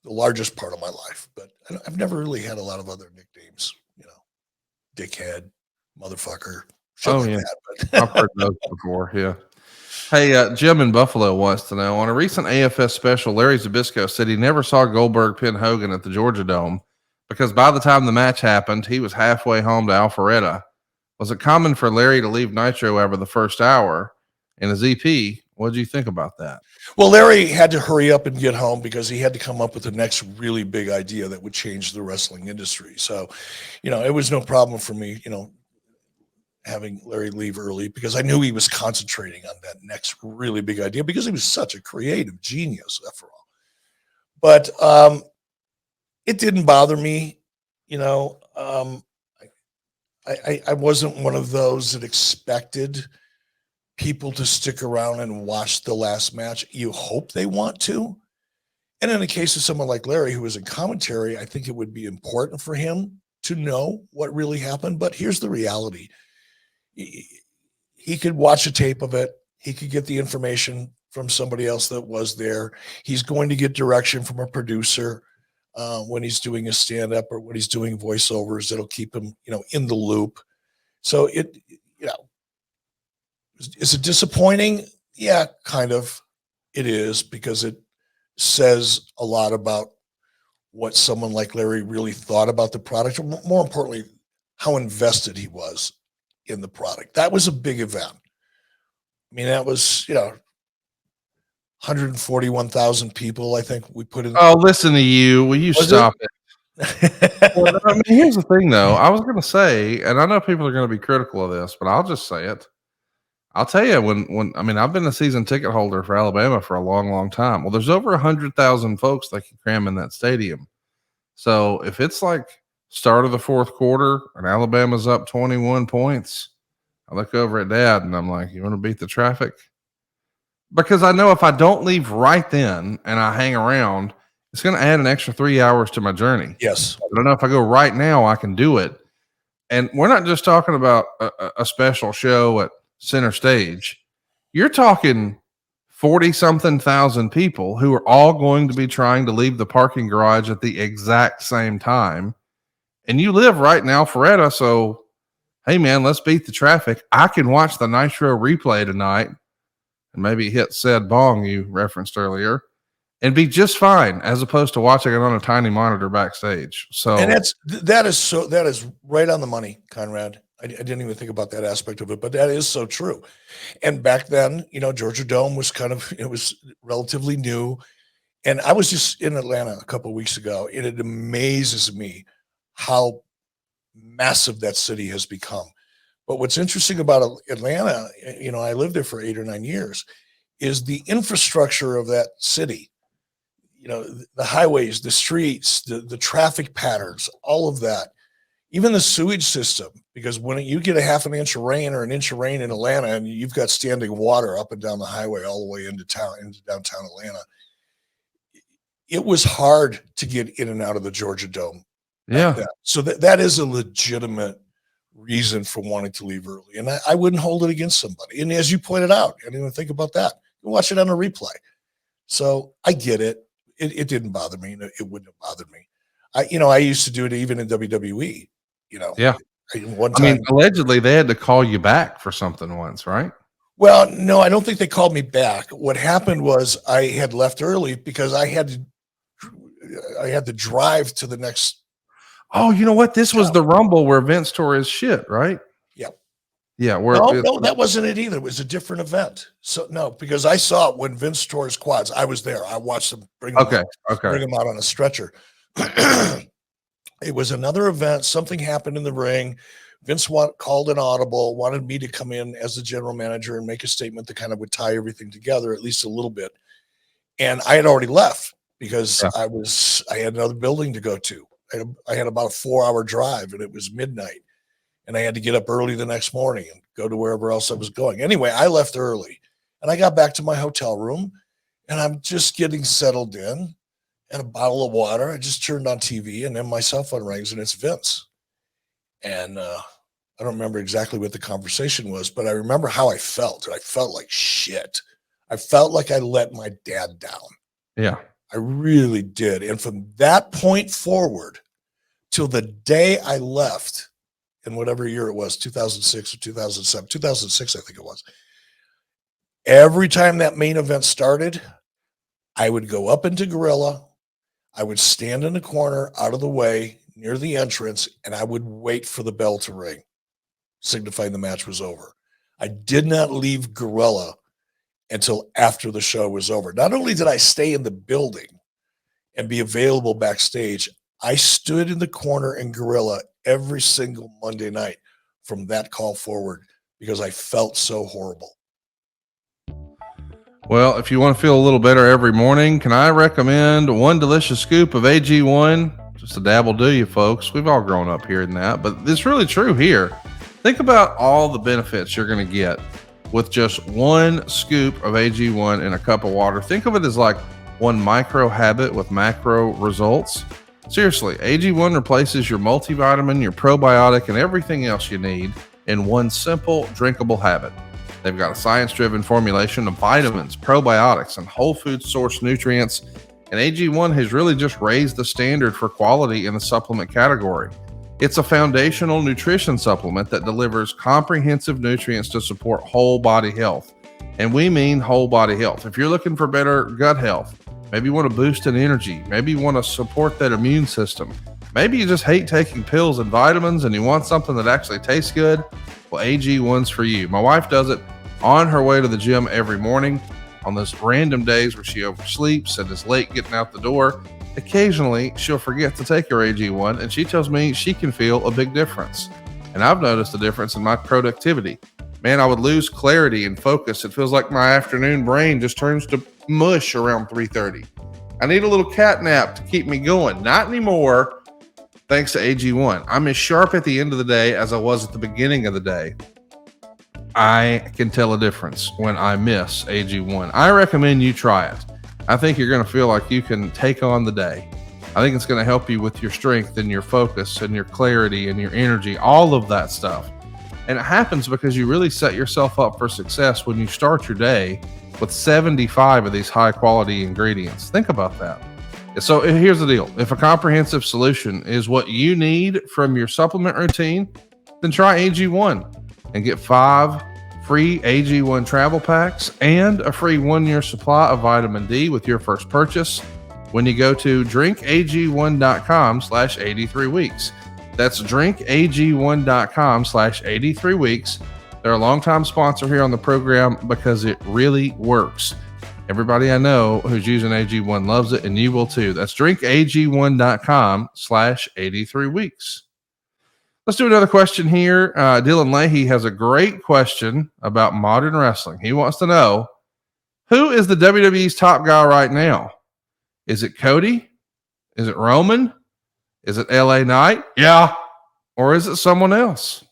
the largest part of my life. But I've never really had a lot of other nicknames, dickhead, motherfucker, shit Oh, like yeah. that. I've heard those before. Yeah. Hey, Jim in Buffalo wants to know, on a recent AFS special, Larry Zbyszko said he never saw Goldberg pin Hogan at the Georgia Dome because by the time the match happened, he was halfway home to Alpharetta. Was it common for Larry to leave Nitro over the first hour? And as EP, what did you think about that? Well, Larry had to hurry up and get home because he had to come up with the next really big idea that would change the wrestling industry. So, it was no problem for me, having Larry leave early, because I knew he was concentrating on that next really big idea, because he was such a creative genius after all. But it didn't bother me. I wasn't one of those that expected people to stick around and watch the last match. You hope they want to. And in the case of someone like Larry, who was in commentary, I think it would be important for him to know what really happened. But here's the reality. He could watch a tape of it. He could get the information from somebody else that was there. He's going to get direction from a producer when he's doing a stand-up or when he's doing voiceovers that'll keep him, in the loop. So is it disappointing? Yeah, kind of. It is, because it says a lot about what someone like Larry really thought about the product, or more importantly, how invested he was in the product. That was a big event. I mean, that was, 141,000 people, I think we put in. Oh, listen to you. Will you stop it? Well, I mean, here's the thing, though. I was going to say, and I know people are going to be critical of this, but I'll just say it. I'll tell you, when I've been a season ticket holder for Alabama for a long, long time. Well, there's over 100,000 folks that can cram in that stadium. So if it's like start of the fourth quarter and Alabama's up 21 points, I look over at Dad and I'm like, you want to beat the traffic? Because I know if I don't leave right then and I hang around, it's going to add an extra 3 hours to my journey. Yes. I don't know if I go right now, I can do it. And we're not just talking about a special show at center stage. You're talking 40-something thousand people who are all going to be trying to leave the parking garage at the exact same time. And you live right in Alpharetta. So, hey, man, let's beat the traffic. I can watch the Nitro replay tonight and maybe hit said bong you referenced earlier and be just fine, as opposed to watching it on a tiny monitor backstage. So, and that is right on the money, Conrad. I didn't even think about that aspect of it, but that is so true. And back then, Georgia Dome was it was relatively new. And I was just in Atlanta a couple of weeks ago, and it amazes me how massive that city has become. But what's interesting about Atlanta, I lived there for 8 or 9 years, is the infrastructure of that city. The highways, the streets, the traffic patterns, all of that, even the sewage system, because when you get a half an inch of rain or an inch of rain in Atlanta and you've got standing water up and down the highway all the way into downtown Atlanta, it was hard to get in and out of the Georgia Dome. yeah. So that is a legitimate reason for wanting to leave early. And I wouldn't hold it against somebody. And as you pointed out, I didn't even think about that. You watch it on a replay. So I get it. It didn't bother me. It wouldn't have bothered me. I used to do it even in WWE, Yeah. One time. Allegedly they had to call you back for something once, right? Well, no, I don't think they called me back. What happened was I had left early because I had to drive to the next. Oh, you know what? This was the Rumble where Vince tore his shit, right? Yeah. Yeah. No, that wasn't it either. It was a different event. So no, because I saw it when Vince tore his quads. I was there. I watched them bring him out on a stretcher. It was another event. Something happened in the ring. Vince called an audible, wanted me to come in as the general manager and make a statement that kind of would tie everything together, at least a little bit. And I had already left because I had another building to go to. I had about a 4-hour drive, and it was midnight, and I had to get up early the next morning and go to wherever else I was going. Anyway, I left early, and I got back to my hotel room, and I'm just getting settled in, and a bottle of water. I just turned on TV, and then my cell phone rings, and it's Vince. And I don't remember exactly what the conversation was, but I remember how I felt. I felt like shit. I felt like I let my dad down. Yeah. I really did. And from that point forward till the day I left, in whatever year it was, 2006 or 2007, 2006, I think it was, every time that main event started, I would go up into Gorilla. I would stand in the corner out of the way near the entrance, and I would wait for the bell to ring, signifying the match was over. I did not leave Gorilla until after the show was over. Not only did I stay in the building and be available backstage, I stood in the corner in Gorilla every single Monday night from that call forward because I felt so horrible. Well, if you want to feel a little better every morning, can I recommend one delicious scoop of AG1? Just a dabble do you, folks. We've all grown up hearing that, but it's really true here. Think about all the benefits you're going to get with just one scoop of AG1 in a cup of water. Think of it as like one micro habit with macro results. Seriously, AG1 replaces your multivitamin, your probiotic, and everything else you need in one simple, drinkable habit. They've got a science-driven formulation of vitamins, probiotics, and whole food source nutrients, and AG1 has really just raised the standard for quality in the supplement category. It's a foundational nutrition supplement that delivers comprehensive nutrients to support whole body health. And we mean whole body health. If you're looking for better gut health, maybe you want to boost in energy, maybe you want to support that immune system, maybe you just hate taking pills and vitamins and you want something that actually tastes good, well, AG1's for you. My wife does it on her way to the gym every morning on those random days where she oversleeps and is late getting out the door. Occasionally, she'll forget to take her AG1, and she tells me she can feel a big difference. And I've noticed a difference in my productivity. Man, I would lose clarity and focus. It feels like my afternoon brain just turns to mush around 3:30. I need a little cat nap to keep me going. Not anymore, thanks to AG1. I'm as sharp at the end of the day as I was at the beginning of the day. I can tell a difference when I miss AG1. I recommend you try it. I think you're going to feel like you can take on the day. I think it's going to help you with your strength and your focus and your clarity and your energy, all of that stuff. And it happens because you really set yourself up for success when you start your day with 75 of these high quality ingredients. Think about that. So here's the deal. If a comprehensive solution is what you need from your supplement routine, then try AG1 and get 5 free AG1 travel packs and a free 1-year supply of vitamin D with your first purchase when you go to drinkag1.com/83weeks. That's drinkag1.com/83weeks. They're a longtime sponsor here on the program because it really works. Everybody I know who's using AG1 loves it, and you will too. That's drinkag1.com/83weeks. Let's do another question here. Dylan Leahy has a great question about modern wrestling. He wants to know, who is the WWE's top guy right now? Is it Cody? Is it Roman? Is it LA Knight? Yeah. Or is it someone else?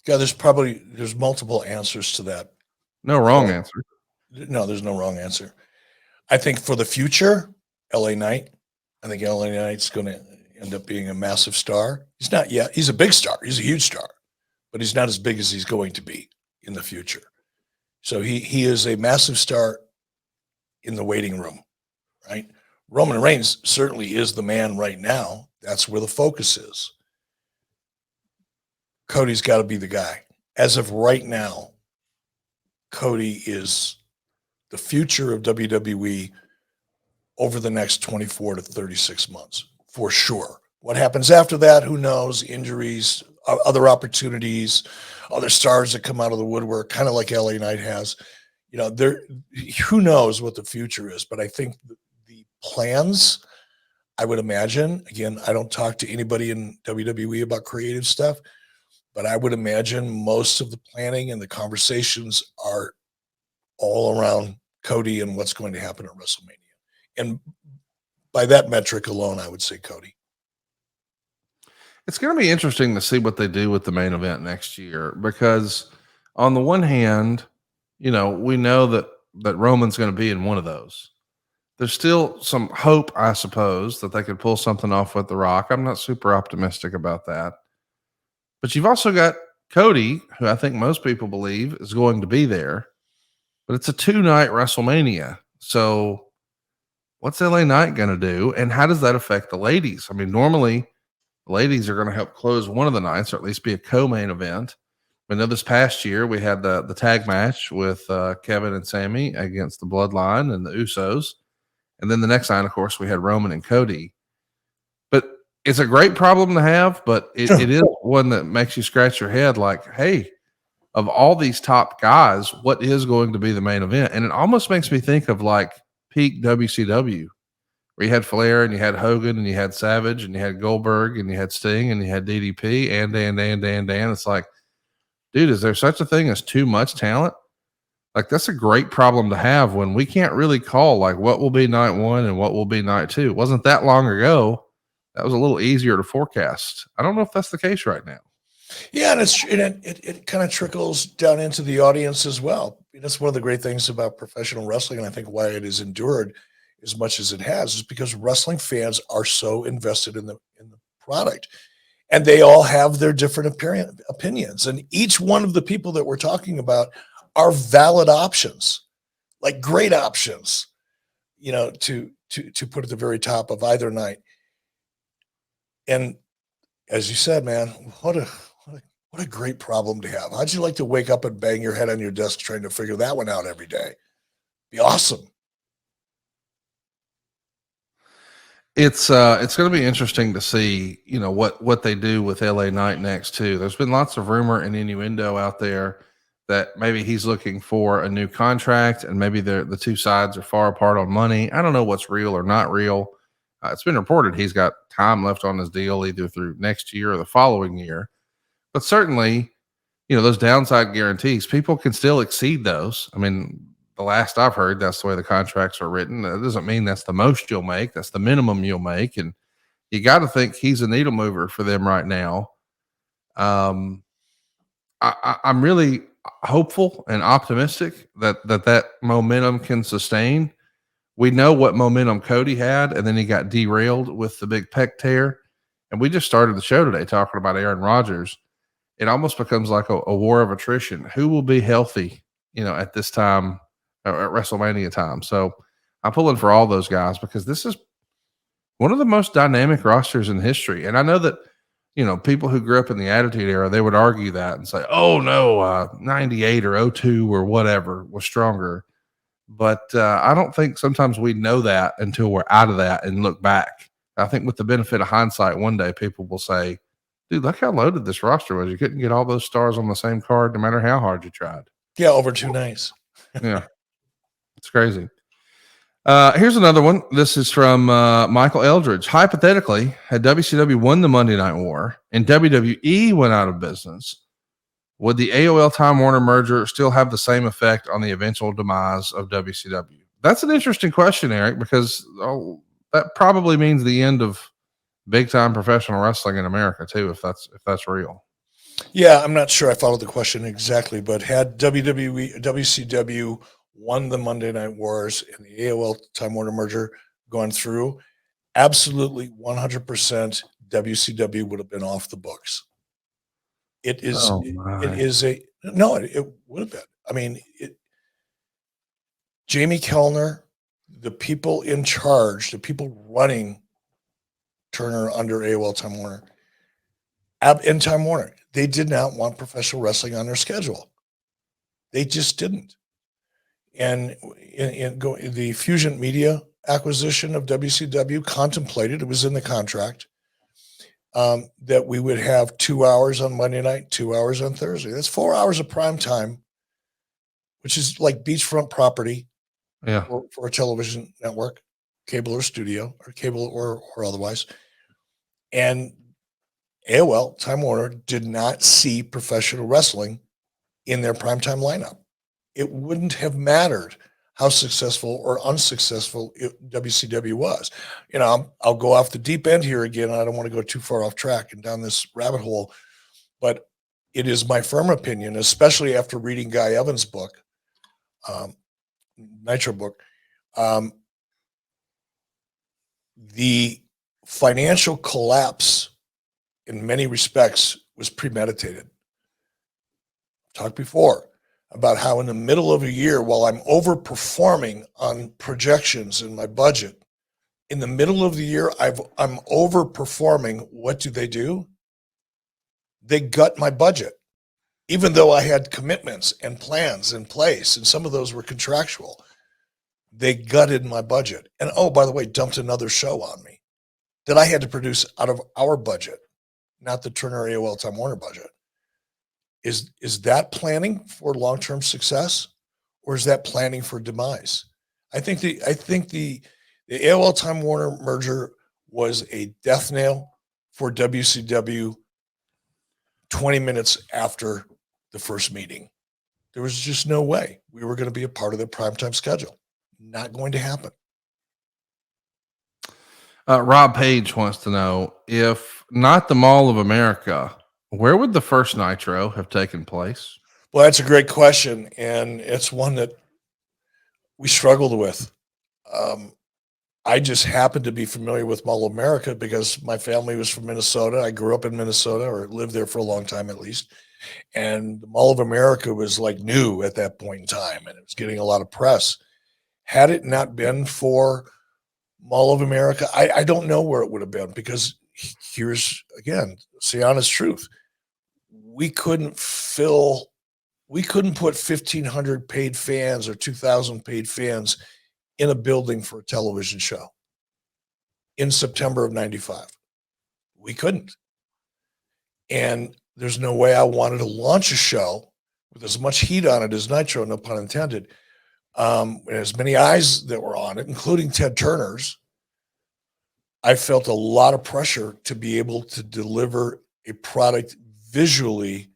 Yeah, there's multiple answers to that. No wrong answer. No, there's no wrong answer. I think for the future, LA Knight. I think LA Knight's going to end up being a massive star. He's not yet. He's a big star. He's a huge star, but he's not as big as he's going to be in the future. So he is a massive star in the waiting room, right? Roman Reigns certainly is the man right now. That's where the focus is. Cody's got to be the guy. As of right now, Cody is the future of WWE over the next 24 to 36 months, for sure. What happens after that, who knows? Injuries, other opportunities, other stars that come out of the woodwork, kind of like LA Knight has. You know, who knows what the future is, but I think the plans I would imagine, again, I don't talk to anybody in WWE about creative stuff, but I would imagine most of the planning and the conversations are all around Cody and what's going to happen at WrestleMania. And by that metric alone, I would say Cody. It's going to be interesting to see what they do with the main event next year, because on the one hand, we know that Roman's going to be in one of those. There's still some hope, I suppose, that they could pull something off with The Rock. I'm not super optimistic about that. But you've also got Cody, who I think most people believe is going to be there. But it's a 2-night WrestleMania. So what's LA Knight going to do? And how does that affect the ladies? I mean, normally the ladies are going to help close one of the nights, or at least be a co-main event. I know this past year we had the tag match with Kevin and Sammy against the Bloodline and the Usos. And then the next night, of course, we had Roman and Cody. But it's a great problem to have, but it is one that makes you scratch your head like, hey, of all these top guys, what is going to be the main event? And it almost makes me think of like peak WCW, where you had Flair and you had Hogan and you had Savage and you had Goldberg and you had Sting and you had DDP and Dan. It's like, dude, is there such a thing as too much talent? Like, that's a great problem to have when we can't really call like what will be night one and what will be night two. It wasn't that long ago. That was a little easier to forecast. I don't know if that's the case right now. Yeah, and it kind of trickles down into the audience as well. That's one of the great things about professional wrestling, and I think why it has endured as much as it has, is because wrestling fans are so invested in the product, and they all have their different opinions. And each one of the people that we're talking about are valid options, like great options, to put at the very top of either night. And as you said, man, what a great problem to have. How'd you like to wake up and bang your head on your desk trying to figure that one out every day? Be awesome. It's going to be interesting to see, what they do with LA Knight next too. There's been lots of rumor and innuendo out there that maybe he's looking for a new contract, and maybe the two sides are far apart on money. I don't know what's real or not real. It's been reported he's got time left on his deal, either through next year or the following year. But certainly, those downside guarantees, people can still exceed those. I mean, the last I've heard, that's the way the contracts are written. That doesn't mean that's the most you'll make. That's the minimum you'll make. And you got to think he's a needle mover for them right now. I'm really hopeful and optimistic that momentum can sustain. We know what momentum Cody had, and then he got derailed with the big pec tear. And we just started the show today talking about Aaron Rodgers. It almost becomes like a war of attrition. Who will be healthy, at this time, at WrestleMania time? So I'm pulling for all those guys, because this is one of the most dynamic rosters in history. And I know that, people who grew up in the Attitude Era, they would argue that and say, oh no, 98 or 02 or whatever was stronger. But I don't think sometimes we know that until we're out of that and look back. I think with the benefit of hindsight, one day people will say, dude, look how loaded this roster was. You couldn't get all those stars on the same card, no matter how hard you tried. Yeah, over 2 nights. Yeah, it's crazy. Here's another one. This is from Michael Eldridge. Hypothetically, had WCW won the Monday Night War and WWE went out of business, would the AOL Time Warner merger still have the same effect on the eventual demise of WCW? That's an interesting question, Eric, because that probably means the end of big time professional wrestling in America too, if that's real. Yeah, I'm not sure I followed the question exactly, but had WCW won the Monday Night Wars and the AOL Time Warner merger gone through, absolutely 100% WCW would have been off the books. It is. It would have been. I mean, Jamie Kellner, the people in charge, the people running Turner under AOL Time Warner, in Time Warner, they did not want professional wrestling on their schedule. They just didn't. And the Fusion Media acquisition of WCW contemplated, it was in the contract, that we would have 2 hours on Monday night, 2 hours on Thursday. That's 4 hours of prime time, which is like beachfront property, yeah, for a television network. cable or studio or cable or otherwise. And AOL, Time Warner, did not see professional wrestling in their primetime lineup. It wouldn't have mattered how successful or unsuccessful WCW was. I'll go off the deep end here again. I don't want to go too far off track and down this rabbit hole, but it is my firm opinion, especially after reading Guy Evans' book, Nitro book, the financial collapse in many respects was premeditated. Talked before about how in the middle of a year, while I'm overperforming on projections in my budget, in the middle of the year, I'm overperforming. What do? They gut my budget, even though I had commitments and plans in place, and some of those were contractual. They gutted my budget. And oh, by the way, dumped another show on me that I had to produce out of our budget, not the Turner AOL Time Warner budget. Is that planning for long-term success, or is that planning for demise? I think the AOL Time Warner merger was a death nail for WCW 20 minutes after the first meeting. There was just no way we were going to be a part of the primetime schedule. Not going to happen. Rob Page wants to know, if not the Mall of America, where would the first Nitro have taken place? Well, that's a great question, and it's one that we struggled with. I just happened to be familiar with Mall of America because my family was from Minnesota. I grew up in Minnesota, or lived there for a long time at least. And the Mall of America was like new at that point in time, and it was getting a lot of press. Had it not been for Mall of America, I don't know where it would have been, because here's, again, it's the honest truth. We couldn't put 1,500 paid fans or 2,000 paid fans in a building for a television show in September of 95. We couldn't. And there's no way I wanted to launch a show with as much heat on it as Nitro, no pun intended, as many eyes that were on it, including Ted Turner's. I felt a lot of pressure to be able to deliver a product visually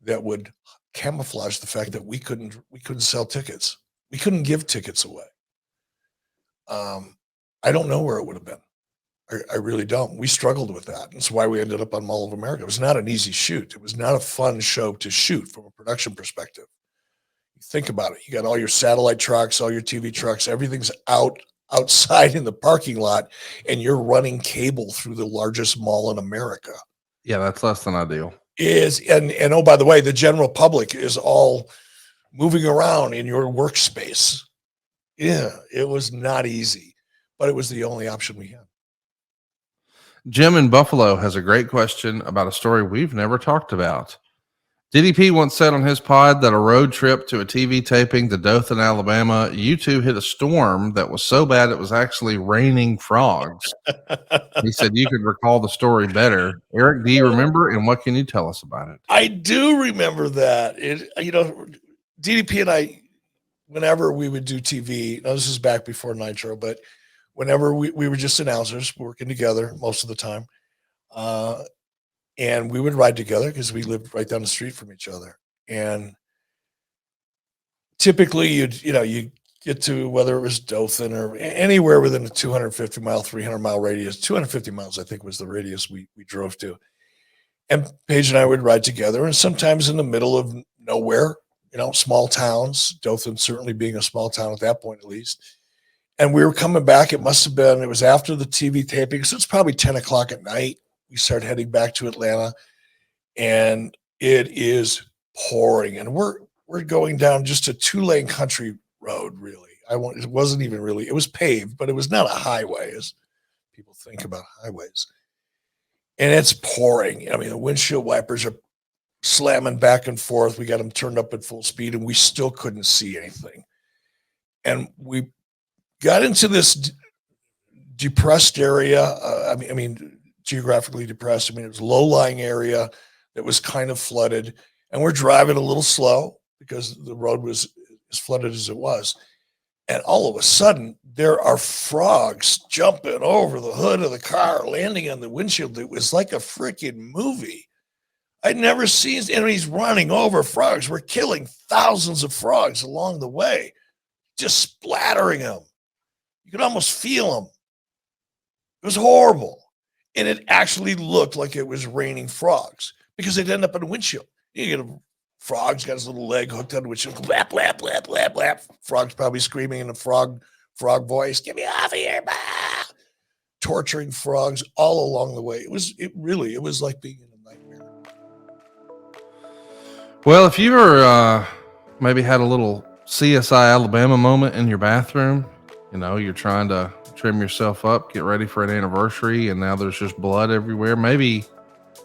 that would camouflage the fact that we couldn't sell tickets. We couldn't give tickets away. I don't know where it would have been. I really don't. We struggled with that. That's why we ended up on Mall of America. It was not an easy shoot. It was not a fun show to shoot from a production perspective. You think about it. You got all your satellite trucks, all your TV trucks, everything's outside in the parking lot, and you're running cable through the largest mall in America. Yeah, that's less than ideal. And oh, by the way, the general public is all moving around in your workspace. Yeah, it was not easy, but it was the only option we had. Jim in Buffalo has a great question about a story we've never talked about. DDP once said on his pod that a road trip to a TV taping to Dothan, Alabama, you two hit a storm that was so bad it was actually raining frogs. He said you could recall the story better. Eric, do you remember, and what can you tell us about it? I do remember that. DDP and I, whenever we would do TV, now this is back before Nitro, but whenever we were just announcers working together most of the time, and we would ride together because we lived right down the street from each other. And typically you get to, whether it was Dothan or anywhere within a 250 mile, 300 mile radius, 250 miles, I think was the radius we drove to. And Paige and I would ride together, and sometimes in the middle of nowhere, small towns, Dothan certainly being a small town at that point, at least. And we were coming back. It was after the TV taping. So it's probably 10 o'clock at night. We started heading back to Atlanta, and it is pouring, and we're going down just a 2-lane country road. Really. It wasn't even really, it was paved, but it was not a highway as people think about highways. And it's pouring. I mean, the windshield wipers are slamming back and forth. We got them turned up at full speed, and we still couldn't see anything. And we got into this depressed area. I mean, geographically depressed. I mean, it was a low-lying area that was kind of flooded, and we're driving a little slow because the road was as flooded as it was. And all of a sudden, there are frogs jumping over the hood of the car, landing on the windshield. It was like a freaking movie. I'd never seen, and he's running over frogs. We're killing thousands of frogs along the way, just splattering them. You could almost feel them. It was horrible. And it actually looked like it was raining frogs because they'd end up in the windshield. You get a frog's got his little leg hooked on the windshield, blap, blap, blap, blap, blap. Frog's probably screaming in a frog voice, get me off of here, bah! Torturing frogs all along the way. It was like being in a nightmare. Well, if you were maybe had a little CSI Alabama moment in your bathroom, you're trying to trim yourself up, get ready for an anniversary, and now there's just blood everywhere. Maybe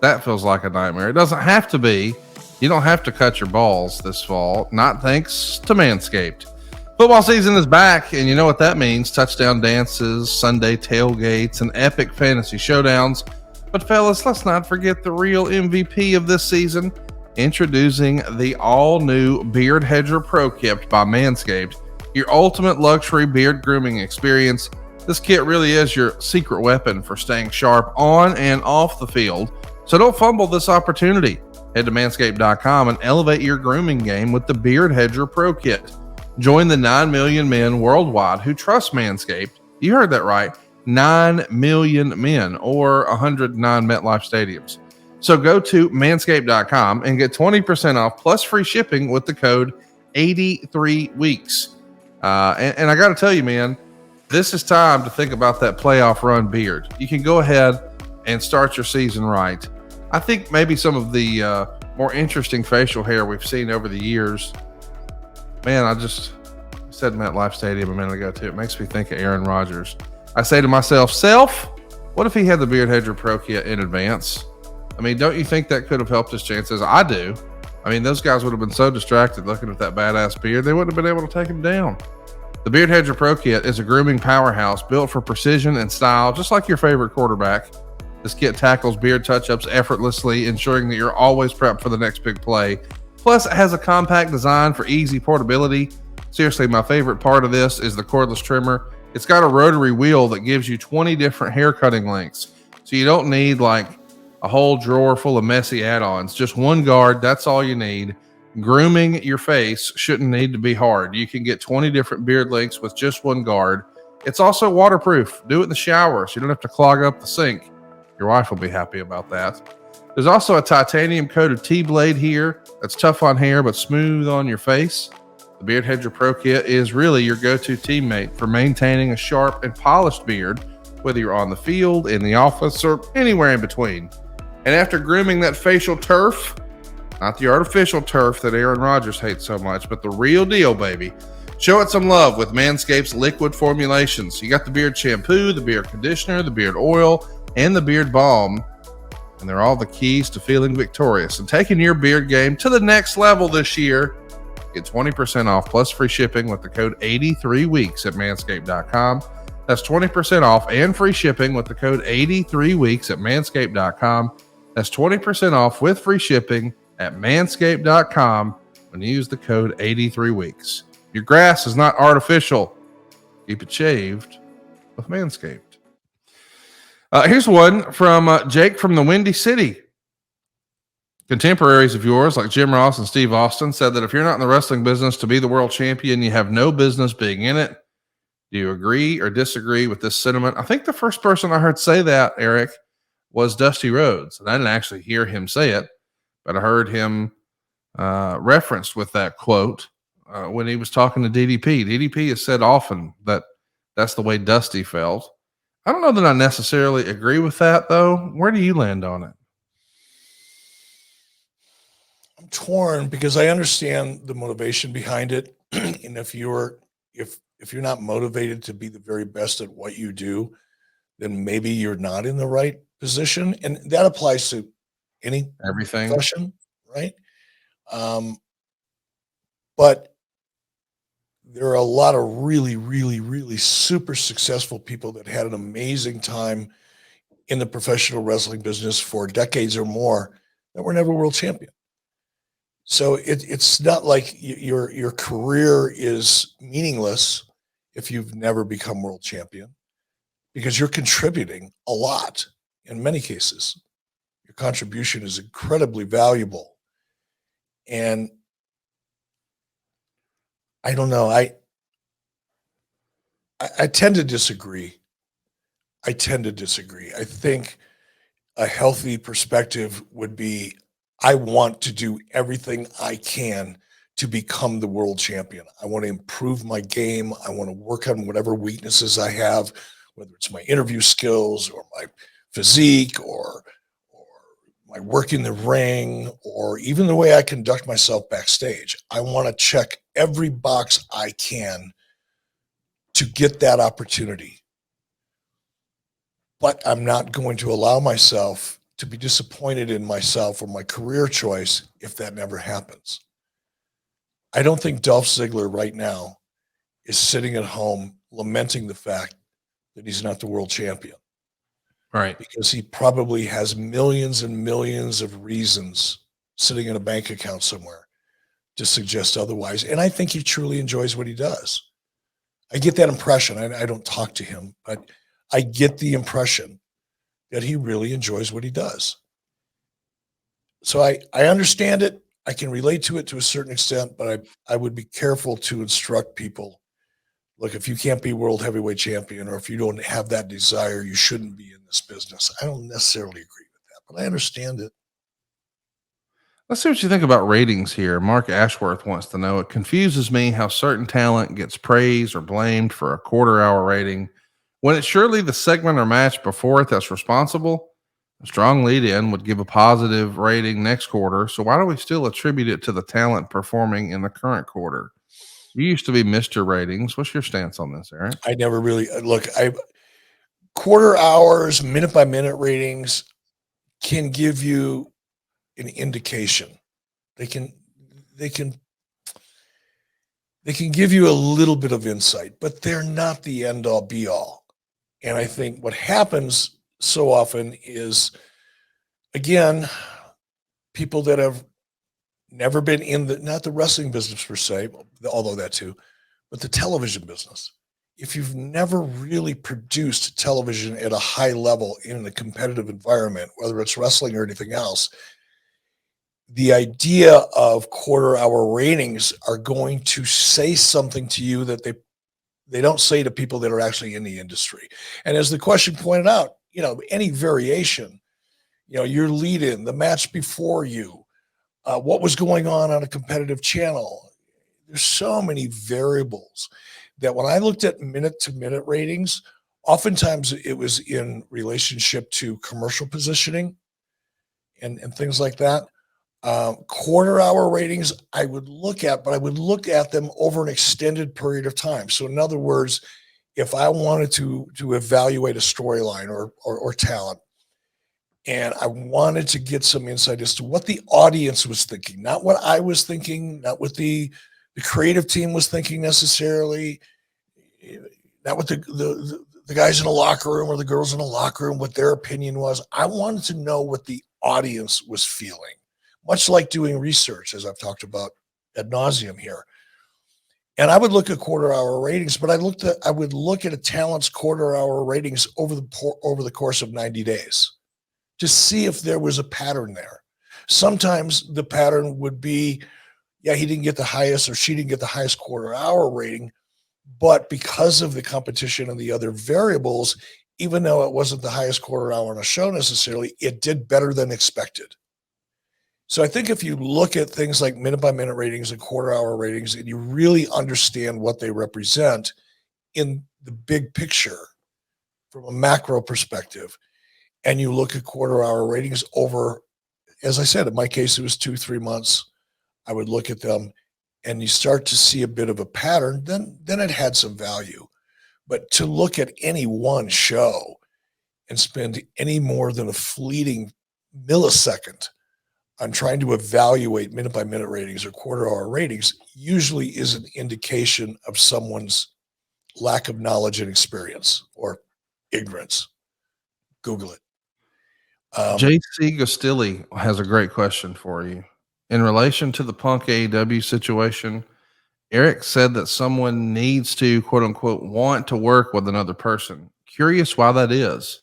that feels like a nightmare. It doesn't have to be. You don't have to cut your balls this fall, not thanks to Manscaped. Football season is back, and you know what that means. Touchdown dances, Sunday tailgates, and epic fantasy showdowns. But fellas, let's not forget the real MVP of this season. Introducing the all-new Beard Hedger Pro Kit by Manscaped, your ultimate luxury beard grooming experience. This kit really is your secret weapon for staying sharp on and off the field. So don't fumble this opportunity. Head to manscaped.com and elevate your grooming game with the Beard Hedger Pro Kit. Join the 9 million men worldwide who trust Manscaped. You heard that right. 9 million men, or 109 MetLife stadiums. So go to manscaped.com and get 20% off plus free shipping with the code 83weeks. And I got to tell you, man, this is time to think about that playoff run beard. You can go ahead and start your season right. I think maybe some of the more interesting facial hair we've seen over the years, man, I just said MetLife Stadium a minute ago too. It makes me think of Aaron Rodgers. I say to myself, what if he had the Beard Hedger Pro Kit in advance? I mean, don't you think that could have helped his chances? I do. I mean, those guys would have been so distracted looking at that badass beard, they wouldn't have been able to take him down. The Beard Hedger Pro Kit is a grooming powerhouse built for precision and style, just like your favorite quarterback. This kit tackles beard touch-ups effortlessly, ensuring that you're always prepped for the next big play. Plus, it has a compact design for easy portability. Seriously, my favorite part of this is the cordless trimmer. It's got a rotary wheel that gives you 20 different hair cutting lengths. So you don't need like a whole drawer full of messy add-ons. Just one guard, that's all you need. Grooming your face shouldn't need to be hard. You can get 20 different beard lengths with just one guard. It's also waterproof. Do it in the shower so you don't have to clog up the sink. Your wife will be happy about that. There's also a titanium coated T-blade here that's tough on hair but smooth on your face. The Beard Hedger Pro Kit is really your go-to teammate for maintaining a sharp and polished beard, whether you're on the field, in the office, or anywhere in between. And after grooming that facial turf, not the artificial turf that Aaron Rodgers hates so much, but the real deal, baby, show it some love with Manscaped's liquid formulations. You got the beard shampoo, the beard conditioner, the beard oil, and the beard balm. And they're all the keys to feeling victorious and taking your beard game to the next level this year. Get 20% off plus free shipping with the code 83weeks at manscaped.com. That's 20% off and free shipping with the code 83weeks at manscaped.com. That's 20% off with free shipping at manscaped.com when you use the code 83weeks. Your grass is not artificial. Keep it shaved with Manscaped. Here's one from Jake from the Windy City. Contemporaries of yours like Jim Ross and Steve Austin said that if you're not in the wrestling business to be the world champion, you have no business being in it. Do you agree or disagree with this sentiment? I think the first person I heard say that, Eric, was Dusty Rhodes. And I didn't actually hear him say it, but I heard him referenced with that quote when he was talking to DDP. DDP has said often that that's the way Dusty felt. I don't know that I necessarily agree with that, though. Where do you land on it? I'm torn because I understand the motivation behind it. And if you're not motivated to be the very best at what you do, then maybe you're not in the right position. And that applies to Everything. profession, right? But there are a lot of really, really, really super successful people that had an amazing time in the professional wrestling business for decades or more that were never world champion. So it's not like your career is meaningless if you've never become world champion, because you're contributing a lot in many cases. Your contribution is incredibly valuable. And I don't know. I tend to disagree. I think a healthy perspective would be, I want to do everything I can to become the world champion. I want to improve my game. I want to work on whatever weaknesses I have, whether it's my interview skills or my physique or my work in the ring, or even the way I conduct myself backstage. I want to check every box I can to get that opportunity. But I'm not going to allow myself to be disappointed in myself or my career choice if that never happens. I don't think Dolph Ziggler right now is sitting at home lamenting the fact that he's not the world champion. Right. Because he probably has millions and millions of reasons sitting in a bank account somewhere to suggest otherwise. And I think he truly enjoys what he does. I get that impression. I don't talk to him, but I get the impression that he really enjoys what he does. So I understand it. I can relate to it to a certain extent, but I would be careful to instruct people. Look, if you can't be world heavyweight champion, or if you don't have that desire, you shouldn't be in this business. I don't necessarily agree with that, but I understand it. Let's see what you think about ratings here. Mark Ashworth wants to know, it confuses me how certain talent gets praised or blamed for a quarter-hour rating when it's surely the segment or match before it that's responsible. A strong lead-in would give a positive rating next quarter, so why do we still attribute it to the talent performing in the current quarter? You used to be Mr. Ratings. What's your stance on this, Eric? I never really look. Quarter hours, minute by minute ratings can give you an indication. They can give you a little bit of insight, but they're not the end all be all. And I think what happens so often is, again, people that have never been in not the wrestling business per se, although that too, but the television business. If you've never really produced television at a high level in a competitive environment, whether it's wrestling or anything else, the idea of quarter-hour ratings are going to say something to you that they don't say to people that are actually in the industry. And as the question pointed out, any variation, your lead-in, the match before you, what was going on a competitive channel. There's so many variables that when I looked at minute-to-minute ratings, oftentimes it was in relationship to commercial positioning and things like that. Quarter-hour ratings I would look at, but I would look at them over an extended period of time. So in other words, if I wanted to evaluate a storyline or talent, and I wanted to get some insight as to what the audience was thinking, not what I was thinking, not what the creative team was thinking necessarily, not what the guys in the locker room or the girls in the locker room, what their opinion was. I wanted to know what the audience was feeling, much like doing research, as I've talked about ad nauseum here. And I would look at quarter-hour ratings, but I would look at a talent's quarter-hour ratings over the course of 90 days. To see if there was a pattern there. Sometimes the pattern would be, he didn't get the highest or she didn't get the highest quarter-hour rating, but because of the competition and the other variables, even though it wasn't the highest quarter-hour on a show necessarily, it did better than expected. So I think if you look at things like minute-by-minute ratings and quarter-hour ratings, and you really understand what they represent in the big picture from a macro perspective, and you look at quarter-hour ratings over, as I said, in my case, it was 2-3 months. I would look at them, and you start to see a bit of a pattern, then it had some value. But to look at any one show and spend any more than a fleeting millisecond on trying to evaluate minute-by-minute ratings or quarter-hour ratings usually is an indication of someone's lack of knowledge and experience or ignorance. Google it. JC Gostilli has a great question for you. In relation to the Punk AEW situation, Eric said that someone needs to, quote unquote, want to work with another person. Curious why that is.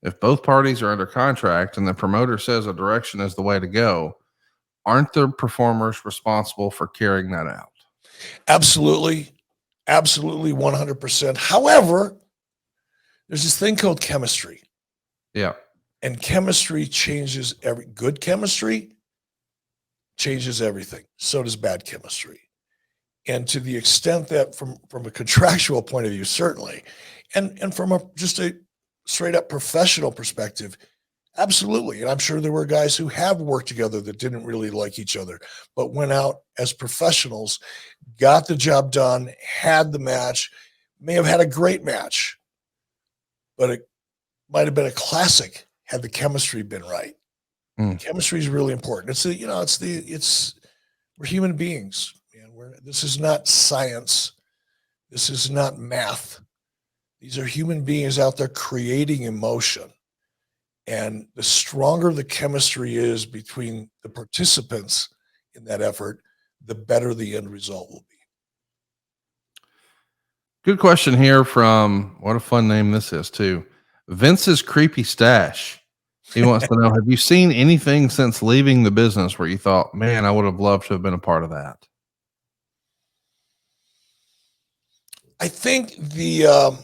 If both parties are under contract and the promoter says a direction is the way to go, aren't the performers responsible for carrying that out? Absolutely. Absolutely 100%. However, there's this thing called chemistry. Yeah. And chemistry changes good chemistry changes everything. So does bad chemistry. And to the extent that from a contractual point of view, certainly, and from just a straight up professional perspective, absolutely. And I'm sure there were guys who have worked together that didn't really like each other, but went out as professionals, got the job done, had the match, may have had a great match, but it might have been a classic had the chemistry been right. Chemistry is really important. We're human beings, man. This is not science. This is not math. These are human beings out there creating emotion. And the stronger the chemistry is between the participants in that effort, the better the end result will be. Good question here from, what a fun name this is too, Vince's Creepy Stash. He wants to know, have you seen anything since leaving the business where you thought, man, I would have loved to have been a part of that? I think the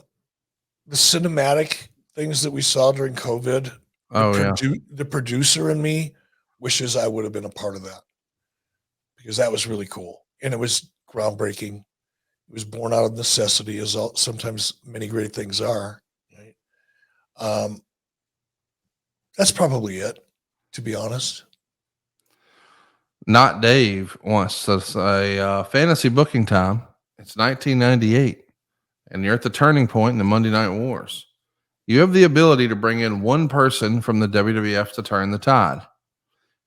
cinematic things that we saw during COVID, the producer in me wishes I would have been a part of that, because that was really cool. And it was groundbreaking. It was born out of necessity, as sometimes many great things are. Right? That's probably it, to be honest. Not Dave wants to say fantasy booking time. It's 1998, and you're at the turning point in the Monday Night Wars. You have the ability to bring in one person from the WWF to turn the tide.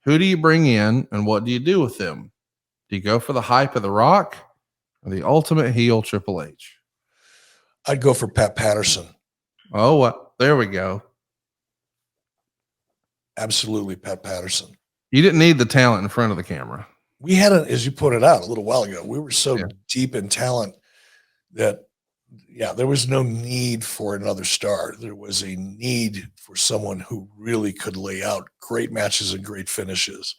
Who do you bring in, and what do you do with them? Do you go for the hype of The Rock or the ultimate heel Triple H? I'd go for Pat Patterson. Oh, well, there we go. Absolutely, Pat Patterson. You didn't need the talent in front of the camera. We had, as you pointed out a little while ago, we were so deep in talent that, there was no need for another star. There was a need for someone who really could lay out great matches and great finishes.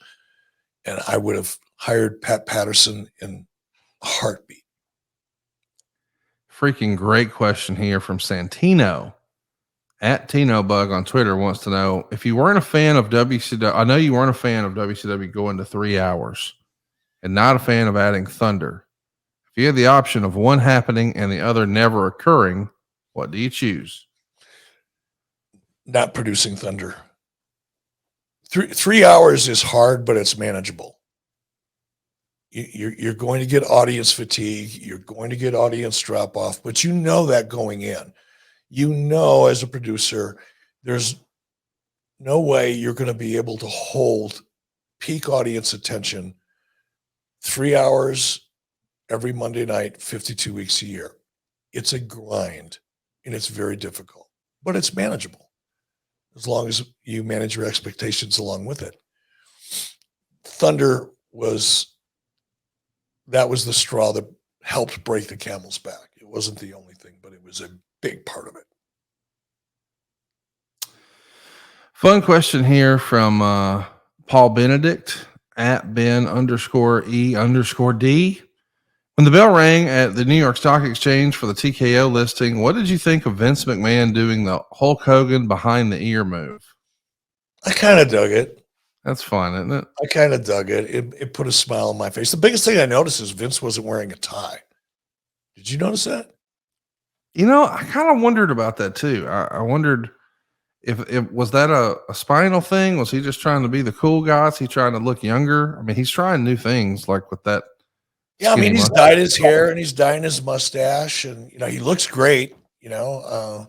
And I would have hired Pat Patterson in a heartbeat. Freaking great question here from Santino. At Tino Bug on Twitter wants to know, if you weren't a fan of WCW, I know you weren't a fan of WCW going to 3 hours and not a fan of adding Thunder. If you had the option of one happening and the other never occurring, what do you choose? Not producing Thunder. 3 hours is hard, but it's manageable. You're going to get audience fatigue. You're going to get audience drop off, but you know that going in. You know, as a producer, there's no way you're going to be able to hold peak audience attention 3 hours every Monday night, 52 weeks a year. It's a grind, and it's very difficult, but it's manageable as long as you manage your expectations along with it. Thunder was the straw that helped break the camel's back. It wasn't the only thing, but it was a big part of it. Fun question here from Paul Benedict at Ben_E_D. When the bell rang at the New York Stock Exchange for the TKO listing, what did you think of Vince McMahon doing the Hulk Hogan behind the ear move? I kind of dug it. That's fun, isn't it? I kind of dug it. It put a smile on my face. The biggest thing I noticed is Vince wasn't wearing a tie. Did you notice that? I kind of wondered about that too. I wondered if was that a spinal thing? Was he just trying to be the cool guy? Is he trying to look younger? I mean, he's trying new things like with that. Yeah, I mean, he's dyed his hair and he's dyeing his mustache, and he looks great. I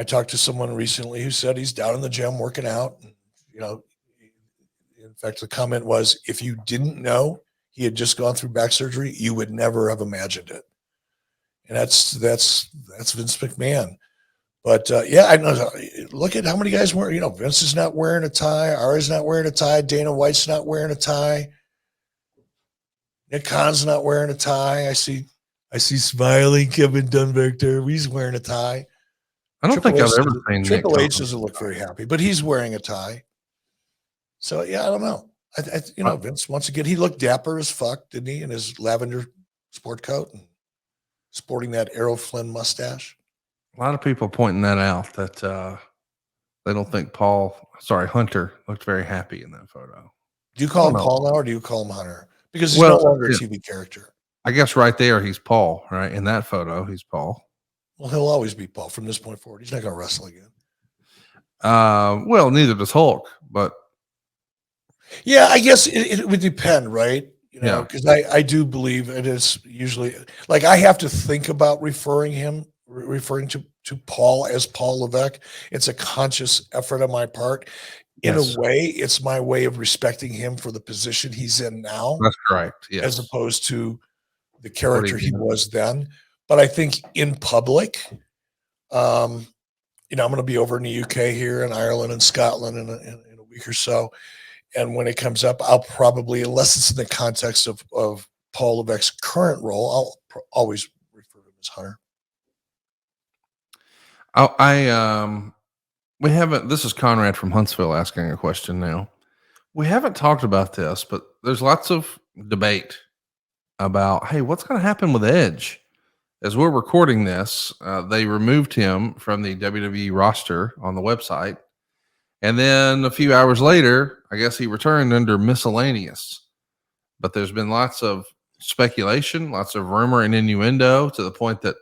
talked to someone recently who said he's down in the gym working out. And, in fact, the comment was, if you didn't know he had just gone through back surgery, you would never have imagined it. And that's Vince McMahon. But I know. Look at how many guys wear. Vince is not wearing a tie. Ari's not wearing a tie. Dana White's not wearing a tie. Nick Khan's not wearing a tie. I see smiling Kevin Dunbar there. He's wearing a tie. I don't think I've ever seen Nick Triple H Khan. doesn't look very happy, but he's wearing a tie. So yeah, I don't know. Vince, once again, he looked dapper as fuck, didn't he, in his lavender sport coat and sporting that Errol Flynn mustache. A lot of people pointing that out that they don't think Hunter looked very happy in that photo. Do you call him Paul now, or do you call him Hunter? Because he's Well, no longer a yeah. TV character. I guess right there he's Paul, right? In that photo, he's Paul. Well, he'll always be Paul from this point forward. He's not going to wrestle again. Well, neither does Hulk, but yeah, I guess it would depend, right? You know, Yeah. because I do believe it is usually like I have to think about referring to Paul as Paul Levesque. It's a conscious effort on my part. In Yes. a way, it's my way of respecting him for the position he's in now, that's correct. Yes. as opposed to the character he was then. But I think in public, I'm going to be over in the UK here in Ireland and Scotland in a week or so. And when it comes up, I'll probably, unless it's in the context of Paul Levesque's current role, I'll always refer to him as Hunter. We haven't, this is Conrad from Huntsville asking a question now. We haven't talked about this, but there's lots of debate about, hey, what's going to happen with Edge? As we're recording this, they removed him from the WWE roster on the website. And then a few hours later, I guess he returned under miscellaneous. But there's been lots of speculation, lots of rumor and innuendo to the point that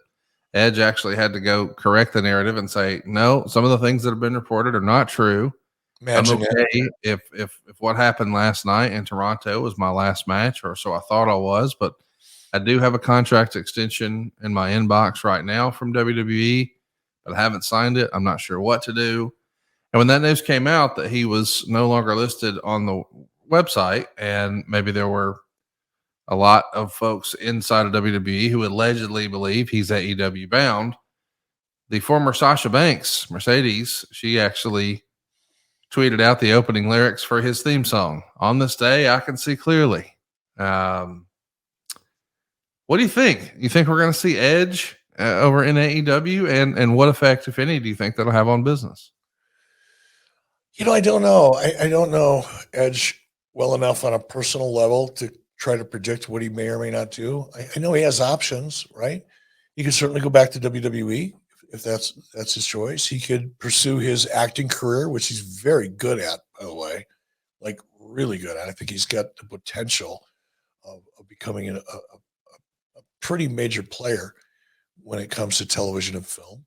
Edge actually had to go correct the narrative and say, no, some of the things that have been reported are not true. Imagine I'm okay if what happened last night in Toronto was my last match, or so I thought I was, but I do have a contract extension in my inbox right now from WWE, but I haven't signed it. I'm not sure what to do. And when that news came out that he was no longer listed on the website, and maybe there were a lot of folks inside of WWE who allegedly believe he's AEW bound, the former Sasha Banks, Mercedes, she actually tweeted out the opening lyrics for his theme song. On this day, I can see clearly. What do you think? You think we're going to see Edge over in AEW? And what effect, if any, do you think that'll have on business? I don't know. I don't know Edge well enough on a personal level to try to predict what he may or may not do. I know he has options, right? He could certainly go back to WWE if that's his choice. He could pursue his acting career, which he's very good at, by the way, like really good at. I think he's got the potential of becoming a pretty major player when it comes to television and film.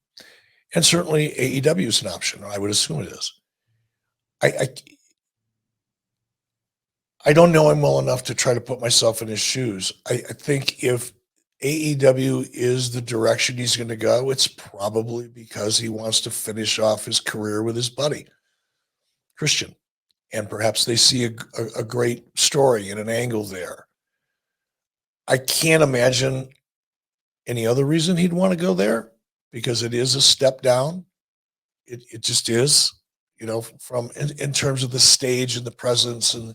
And certainly AEW is an option. I would assume it is. I don't know him well enough to try to put myself in his shoes. I think if AEW is the direction he's going to go, it's probably because he wants to finish off his career with his buddy, Christian. And perhaps they see a great story and an angle there. I can't imagine any other reason he'd want to go there, because it is a step down. It just is, from in terms of the stage and the presence and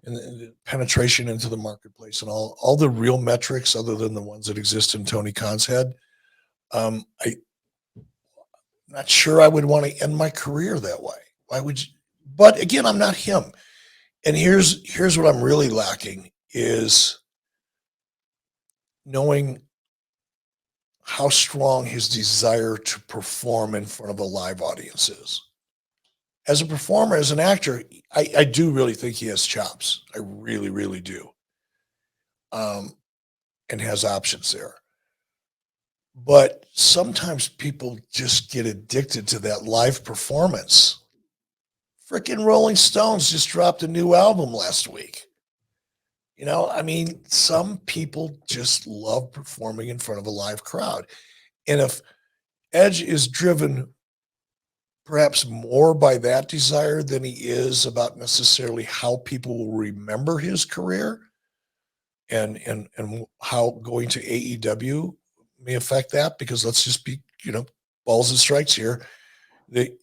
the penetration into the marketplace and all the real metrics other than the ones that exist in Tony Khan's head. I'm not sure I would want to end my career that way. Why would you? But again, I'm not him. And here's what I'm really lacking is knowing how strong his desire to perform in front of a live audience is. As a performer, as an actor, I do really think he has chops. I really, really do. And has options there. But sometimes people just get addicted to that live performance. Frickin' Rolling Stones just dropped a new album last week. Some people just love performing in front of a live crowd. And if Edge is driven perhaps more by that desire than he is about necessarily how people will remember his career and how going to AEW may affect that, because let's just be, balls and strikes here. The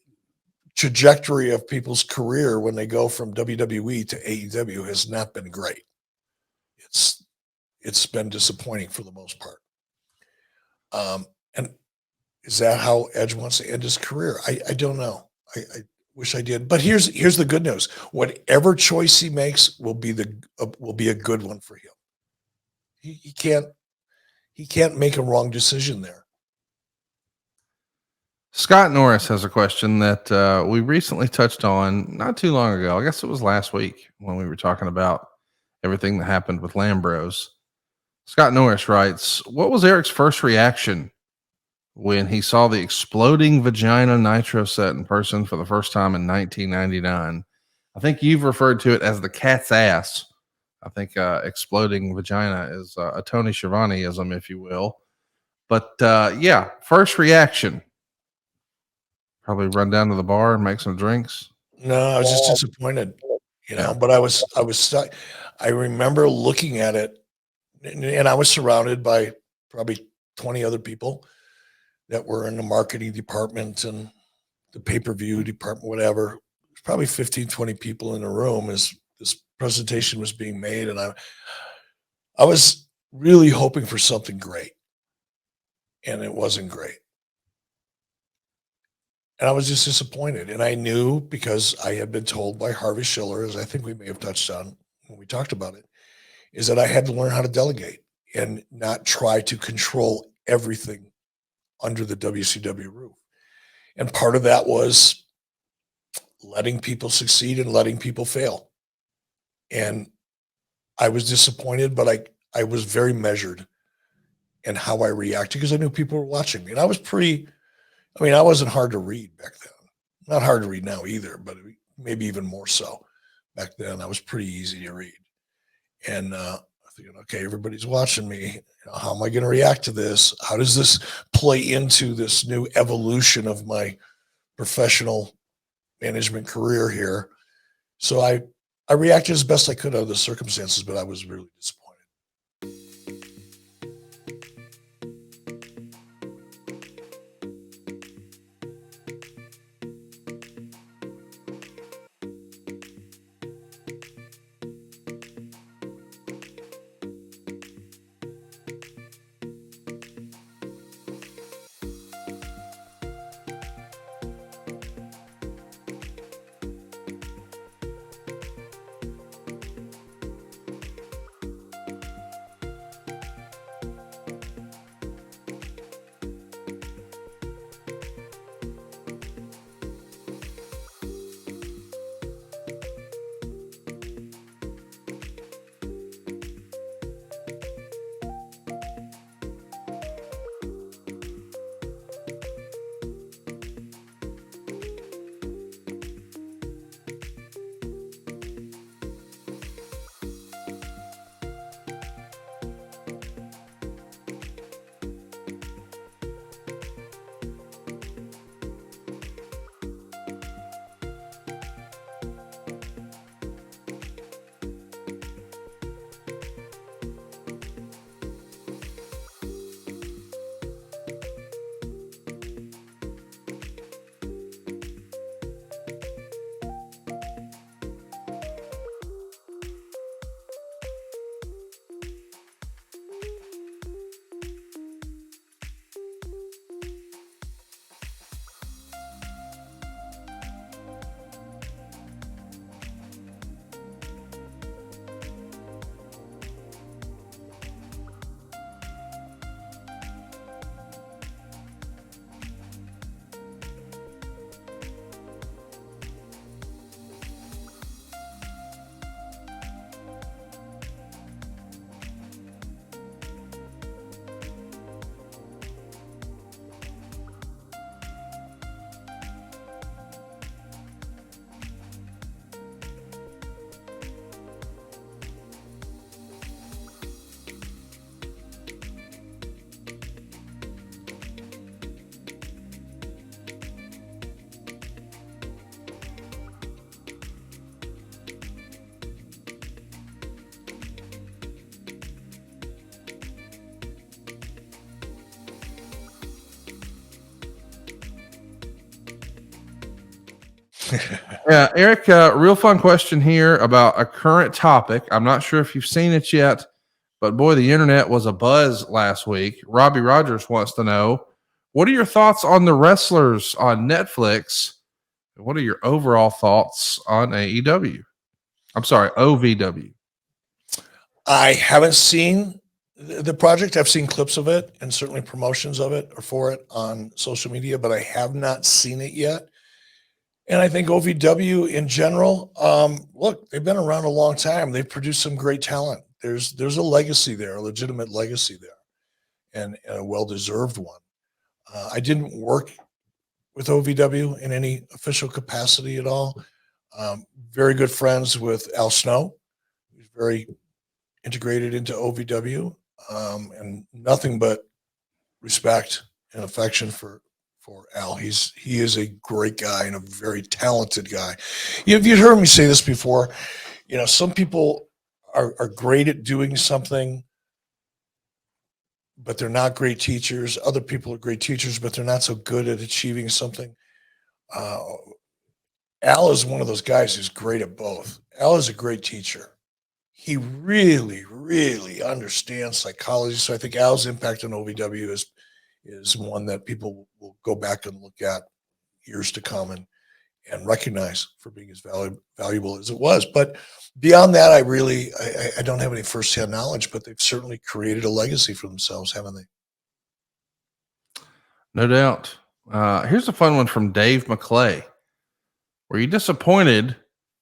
trajectory of people's career when they go from WWE to AEW has not been great. it's been disappointing for the most part. And is that how Edge wants to end his career? I don't know. I wish I did. But here's the good news. Whatever choice he makes will be a good one for him. He can't make a wrong decision there. Scott Norris has a question that we recently touched on not too long ago. I guess it was last week when we were talking about everything that happened with Lambros. Scott Norris writes, what was Eric's first reaction when he saw the exploding vagina nitro set in person for the first time in 1999? I think you've referred to it as the cat's ass. I think exploding vagina is a Tony Schiavoneism, if you will. But yeah, first reaction. Probably run down to the bar and make some drinks. No, I was just disappointed, but I was stuck. I remember looking at it, and I was surrounded by probably 20 other people that were in the marketing department and the pay-per-view department, whatever. There's probably 15, 20 people in the room as this presentation was being made. And I was really hoping for something great, and it wasn't great. And I was just disappointed. And I knew, because I had been told by Harvey Schiller, as I think we may have touched on when we talked about it, is that I had to learn how to delegate and not try to control everything under the WCW roof. And part of that was letting people succeed and letting people fail. And I was disappointed, but I was very measured in how I reacted because I knew people were watching me. And I wasn't hard to read back then. Not hard to read now either, but maybe even more so. Back then, I was pretty easy to read. And I thinking, okay, everybody's watching me. How am I going to react to this? How does this play into this new evolution of my professional management career here? So I reacted as best I could under the circumstances, but I was really disappointed. Yeah, Eric, real fun question here about a current topic. I'm not sure if you've seen it yet, but boy, the internet was a buzz last week. Robbie Rodgers wants to know, what are your thoughts on the wrestlers on Netflix? And what are your overall thoughts on AEW? I'm sorry, OVW. I haven't seen the project. I've seen clips of it and certainly promotions of it or for it on social media, but I have not seen it yet. And I think OVW in general, look, they've been around a long time. They've produced some great talent. There's a legacy there, a legitimate legacy there, and a well-deserved one. I didn't work with OVW in any official capacity at all. Very good friends with Al Snow, who's very integrated into OVW, and nothing but respect and affection for Al. He is a great guy and a very talented guy. You've heard me say this before. Some people are great at doing something, but they're not great teachers. Other people are great teachers, but they're not so good at achieving something. Al is one of those guys who's great at both. Al is a great teacher. He really, really understands psychology. So I think Al's impact on OVW is one that people will go back and look at years to come and recognize for being as valuable as it was. But beyond that, I don't have any firsthand knowledge, but they've certainly created a legacy for themselves, haven't they? No doubt. Here's a fun one from Dave McClay. Were you disappointed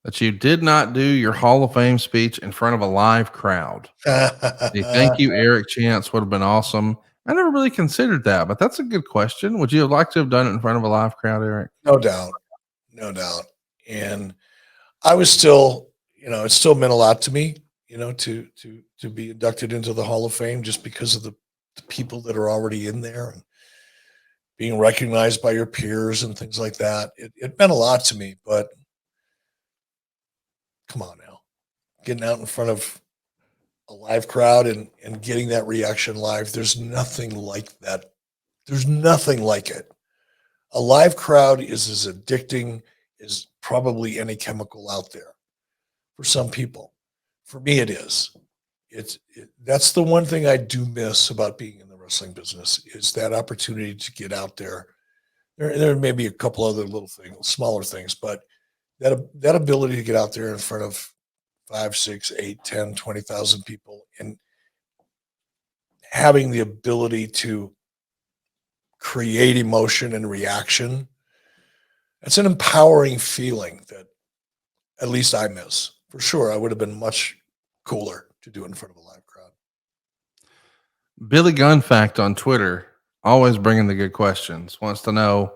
that you did not do your Hall of Fame speech in front of a live crowd? The thank you, Eric chants would have been awesome. I never really considered that, but that's a good question. Would you have liked to have done it in front of a live crowd, Eric? No doubt. And I was still, it still meant a lot to me, to be inducted into the Hall of Fame just because of the people that are already in there and being recognized by your peers and things like that. It meant a lot to me, but come on now, getting out in front of a live crowd and getting that reaction live. There's nothing like that. There's nothing like it. A live crowd is as addicting as probably any chemical out there for some people. For me, it is. That's the one thing I do miss about being in the wrestling business is that opportunity to get out there. There may be a couple other little things, smaller things, but that ability to get out there in front of 5, 6, 8, 10, 20,000 people and having the ability to create emotion and reaction, it's an empowering feeling that at least I miss. For sure, I would have been much cooler to do it in front of a live crowd. Billy Gunn Fact on Twitter, always bringing the good questions, wants to know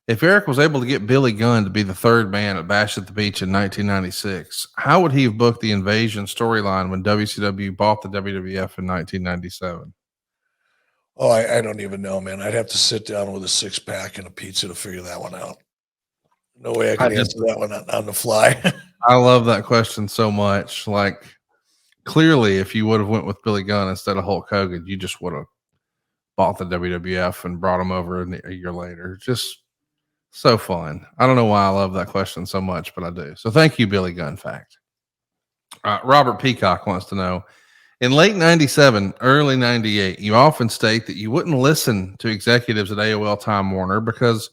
if Eric was able to get Billy Gunn to be the third man at Bash at the Beach in 1996, how would he have booked the Invasion storyline when WCW bought the WWF in 1997? Oh, I don't even know, man. I'd have to sit down with a 6-pack and a pizza to figure that one out. No way I can answer that one on the fly. I love that question so much. Like, clearly, if you would have went with Billy Gunn instead of Hulk Hogan, you just would have bought the WWF and brought him over a year later. Just so fun. I don't know why I love that question so much, but I do. So thank you, Billy Gunn Fact. Robert Peacock wants to know, in late 97, early 98, you often state that you wouldn't listen to executives at AOL Time Warner because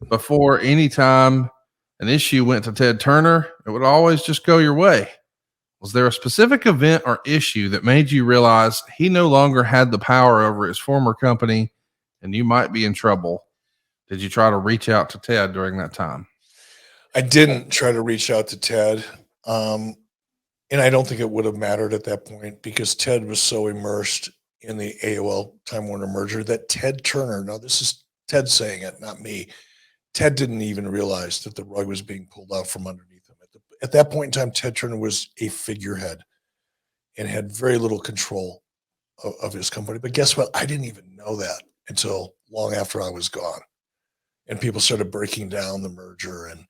before any time an issue went to Ted Turner, it would always just go your way. Was there a specific event or issue that made you realize he no longer had the power over his former company and you might be in trouble? Did you try to reach out to Ted during that time? I didn't try to reach out to Ted. And I don't think it would have mattered at that point because Ted was so immersed in the AOL Time Warner merger that Ted Turner, now this is Ted saying it, not me. Ted didn't even realize that the rug was being pulled out from underneath him. At that point in time, Ted Turner was a figurehead and had very little control of his company. But guess what? I didn't even know that until long after I was gone. And people started breaking down the merger and,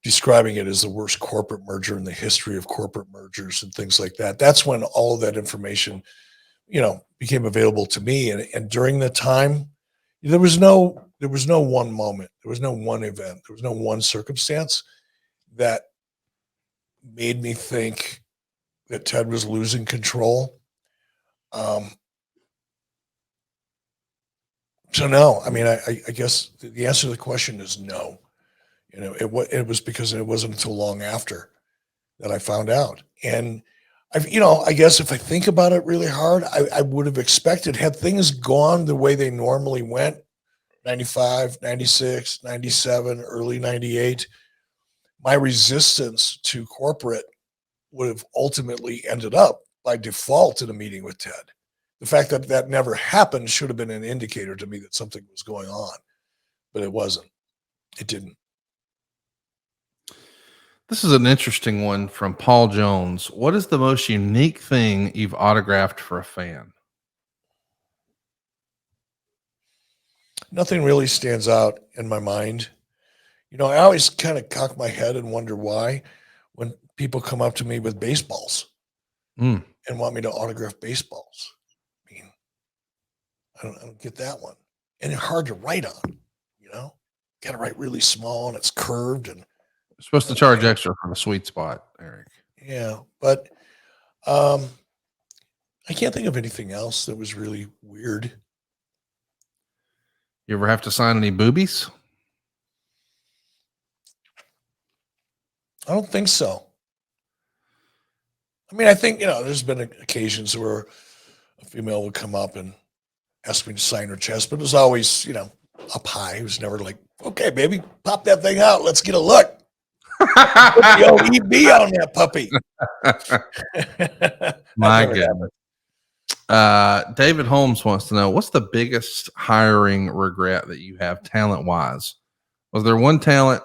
describing it as the worst corporate merger in the history of corporate mergers and things like that. That's when all of that information, became available to me. And during the time, there was no one moment, there was no one event, there was no one circumstance that made me think that Ted was losing control. So no, I mean, I guess the answer to the question is no. It was because it wasn't until long after that I found out. And I guess if I think about it really hard, I would have expected, had things gone the way they normally went, 95, 96, 97, early 98, my resistance to corporate would have ultimately ended up by default in a meeting with Ted. The fact that that never happened should have been an indicator to me that something was going on, but it wasn't. It didn't. This is an interesting one from Paul Jones. What is the most unique thing you've autographed for a fan? Nothing really stands out in my mind. I always kind of cock my head and wonder why when people come up to me with baseballs Mm. and want me to autograph baseballs. I mean, I don't get that one. And it's hard to write on, got to write really small and it's curved and You're supposed to charge extra for the sweet spot, Eric. yeah, but I can't think of anything else that was really weird. You ever have to sign any boobies? I don't think so. I mean, I think, there's been occasions where a female would come up and ask me to sign her chest, but it was always, up high. It was never like, okay, baby, pop that thing out. Let's get a look. Put the old EB on that puppy. My goodness. David Holmes wants to know, what's the biggest hiring regret that you have talent wise? Was there one talent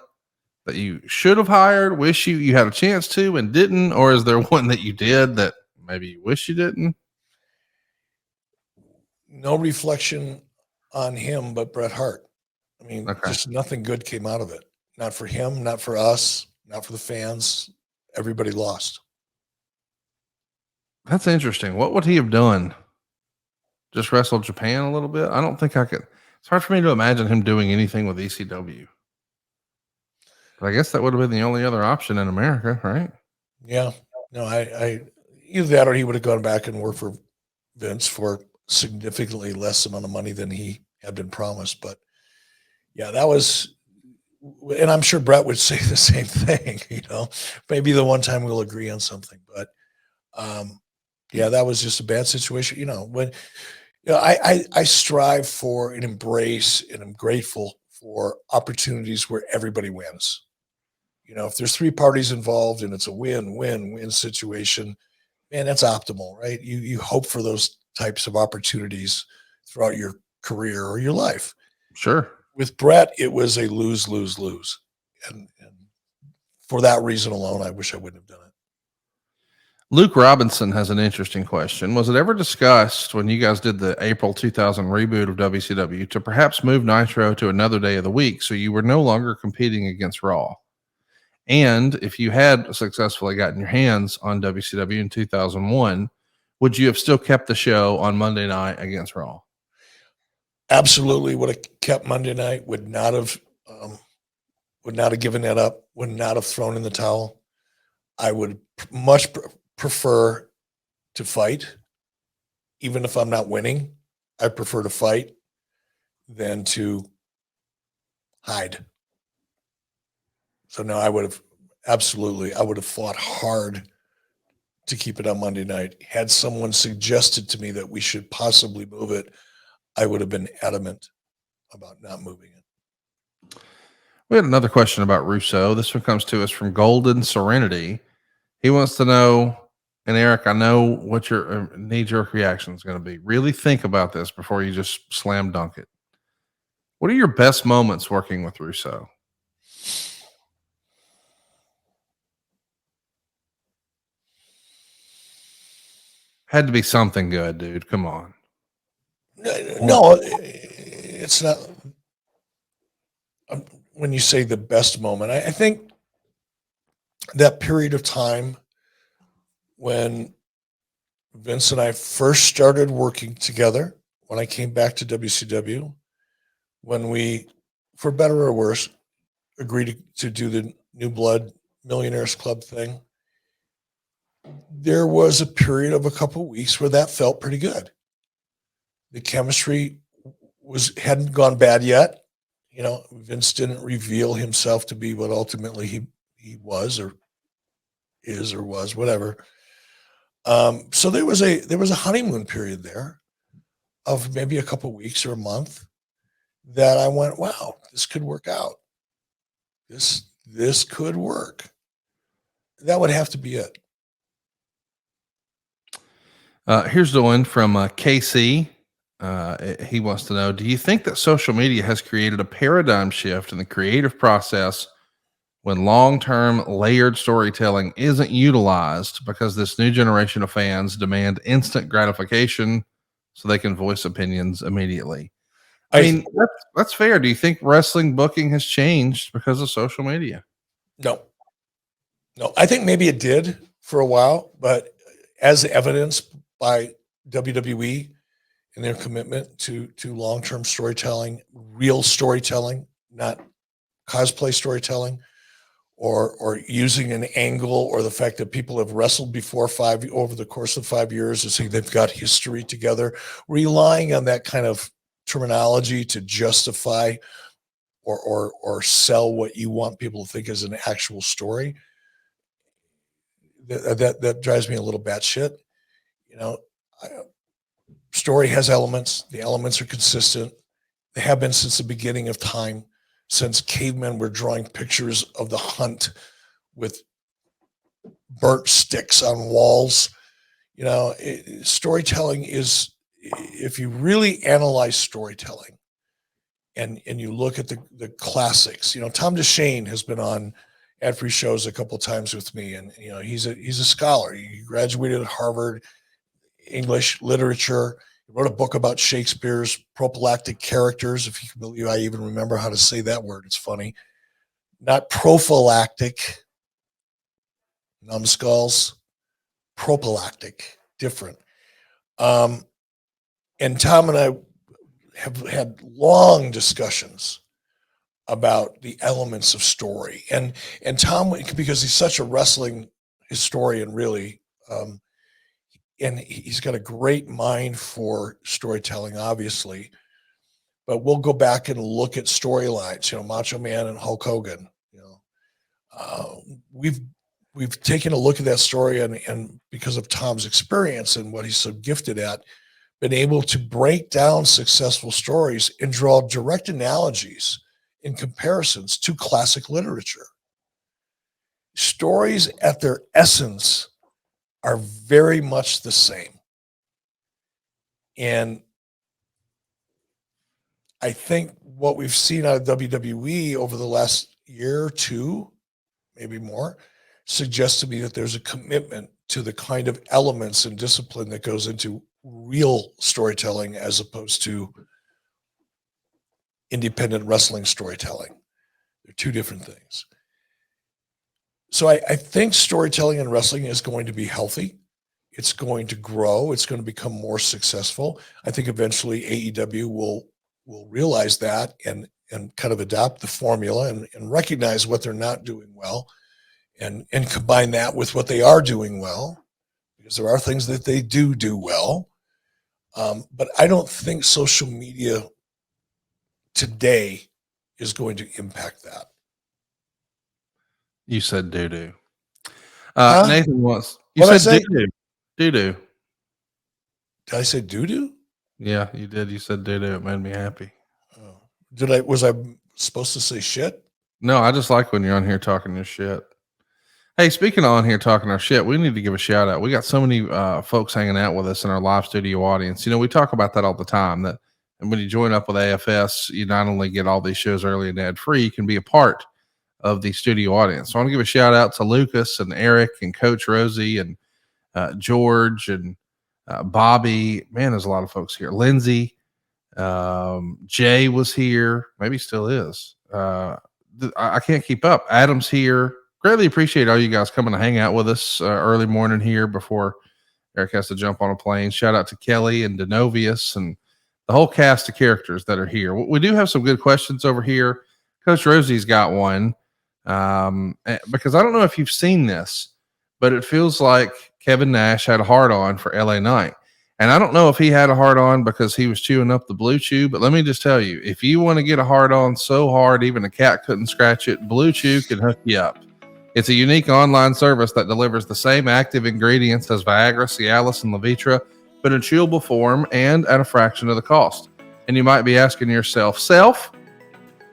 that you should have hired, wish you had a chance to and didn't, or is there one that you did that maybe you wish you didn't? No reflection on him, but Bret Hart. I mean, Okay. just nothing good came out of it. Not for him, not for us, not for the fans. Everybody lost. That's interesting. What would he have done? Just wrestled Japan a little bit? I don't think I could. It's hard for me to imagine him doing anything with ECW. But I guess that would have been the only other option in America, right? Yeah. No, I either that or he would have gone back and worked for Vince for significantly less amount of money than he had been promised. But yeah, that was, and I'm sure Brett would say the same thing, maybe the one time we'll agree on something, but yeah, that was just a bad situation. When I strive for and embrace and I'm grateful for opportunities where everybody wins. If there's three parties involved and it's a win-win-win situation, man, that's optimal, right? You hope for those types of opportunities throughout your career or your life. Sure. With Brett, it was a lose, lose, lose. And for that reason alone, I wish I wouldn't have done it. Luke Robinson has an interesting question. Was it ever discussed when you guys did the April 2000 reboot of WCW to perhaps move Nitro to another day of the week so you were no longer competing against Raw? And if you had successfully gotten your hands on WCW in 2001, would you have still kept the show on Monday night against Raw? Absolutely would have kept Monday night, would not have given that up, would not have thrown in the towel. I would much prefer to fight. Even if I'm not winning, I prefer to fight than to hide. So no, I would have fought hard to keep it on Monday night. Had someone suggested to me that we should possibly move it, I would have been adamant about not moving it. We had another question about Russo. This one comes to us from Golden Serenity. He wants to know, and Eric, I know what your knee-jerk reaction is going to be. Really think about this before you just slam dunk it. What are your best moments working with Russo? Had to be something good, dude. Come on. No, it's not. When you say the best moment, I think that period of time when Vince and I first started working together, when I came back to WCW, when we, for better or worse, agreed to do the New Blood Millionaires Club thing, there was a period of a couple of weeks where that felt pretty good. The chemistry hadn't gone bad yet. You know, Vince didn't reveal himself to be what ultimately he was or is or was, whatever. So there was a honeymoon period there of maybe a couple of weeks or a month that I went, wow, this could work out. This could work. That would have to be it. Here's the one from KC. He wants to know, do you think that social media has created a paradigm shift in the creative process when long-term layered storytelling isn't utilized because this new generation of fans demand instant gratification so they can voice opinions immediately? I mean, that's fair. Do you think wrestling booking has changed because of social media? No. I think maybe it did for a while, but as evidenced by WWE and their commitment to long-term storytelling, real storytelling, not cosplay storytelling, or using an angle or the fact that people have wrestled before over the course of 5 years and see they've got history together, relying on that kind of terminology to justify or sell what you want people to think is an actual story. That drives me a little batshit. You know, story has elements. The elements are consistent. They have been since the beginning of time, since cavemen were drawing pictures of the hunt with burnt sticks on walls. You know, storytelling is, if you really analyze storytelling and you look at the classics, you know, Tom DeShane has been on ad-free shows a couple of times with me, and you know, he's a scholar. He graduated at Harvard, English literature. He wrote a book about Shakespeare's prophylactic characters. If you can believe I even remember how to say that word, it's funny. Not prophylactic, numbskulls, prophylactic, different. And Tom and I have had long discussions about the elements of story, and Tom, because he's such a wrestling historian, really, and he's got a great mind for storytelling, obviously. But we'll go back and look at storylines, you know, Macho Man and Hulk Hogan. You know, we've taken a look at that story, and because of Tom's experience and what he's so gifted at, been able to break down successful stories and draw direct analogies in comparisons to classic literature. Stories at their essence are very much the same. And I think what we've seen out of WWE over the last year or two, maybe more, suggests to me that there's a commitment to the kind of elements and discipline that goes into real storytelling as opposed to independent wrestling storytelling. They're two different things. So I think storytelling in wrestling is going to be healthy. It's going to grow. It's going to become more successful. I think eventually AEW will realize that and kind of adopt the formula and recognize what they're not doing well and combine that with what they are doing well, because there are things that they do well. But I don't think social media today is going to impact that. You said doo-doo. Huh? Nathan wants, What'd I say? doo-doo. Doo-doo. Did I say doo-doo? Yeah, you did. You said doo-doo. It made me happy. Oh. Was I supposed to say shit? No, I just like when you're on here talking your shit. Hey, speaking of on here talking our shit, we need to give a shout out. We got so many folks hanging out with us in our live studio audience. You know, we talk about that all the time, that and when you join up with AFS, you not only get all these shows early and ad free, you can be a part of the studio audience. So I want to give a shout out to Lucas and Eric and Coach Rosie and George and Bobby. Man, there's a lot of folks here. Lindsay, Jay was here, maybe still is. I can't keep up. Adam's here. Greatly appreciate all you guys coming to hang out with us early morning here before Eric has to jump on a plane. Shout out to Kelly and Denovius and the whole cast of characters that are here. We do have some good questions over here. Coach Rosie's got one because I don't know if you've seen this, but it feels like Kevin Nash had a hard on for LA Knight. And I don't know if he had a hard on because he was chewing up the Blue Chew, but let me just tell you, if you want to get a hard on so hard even a cat couldn't scratch it, Blue Chew can hook you up. It's a unique online service that delivers the same active ingredients as Viagra, Cialis, and Levitra, but in chewable form and at a fraction of the cost. And you might be asking yourself,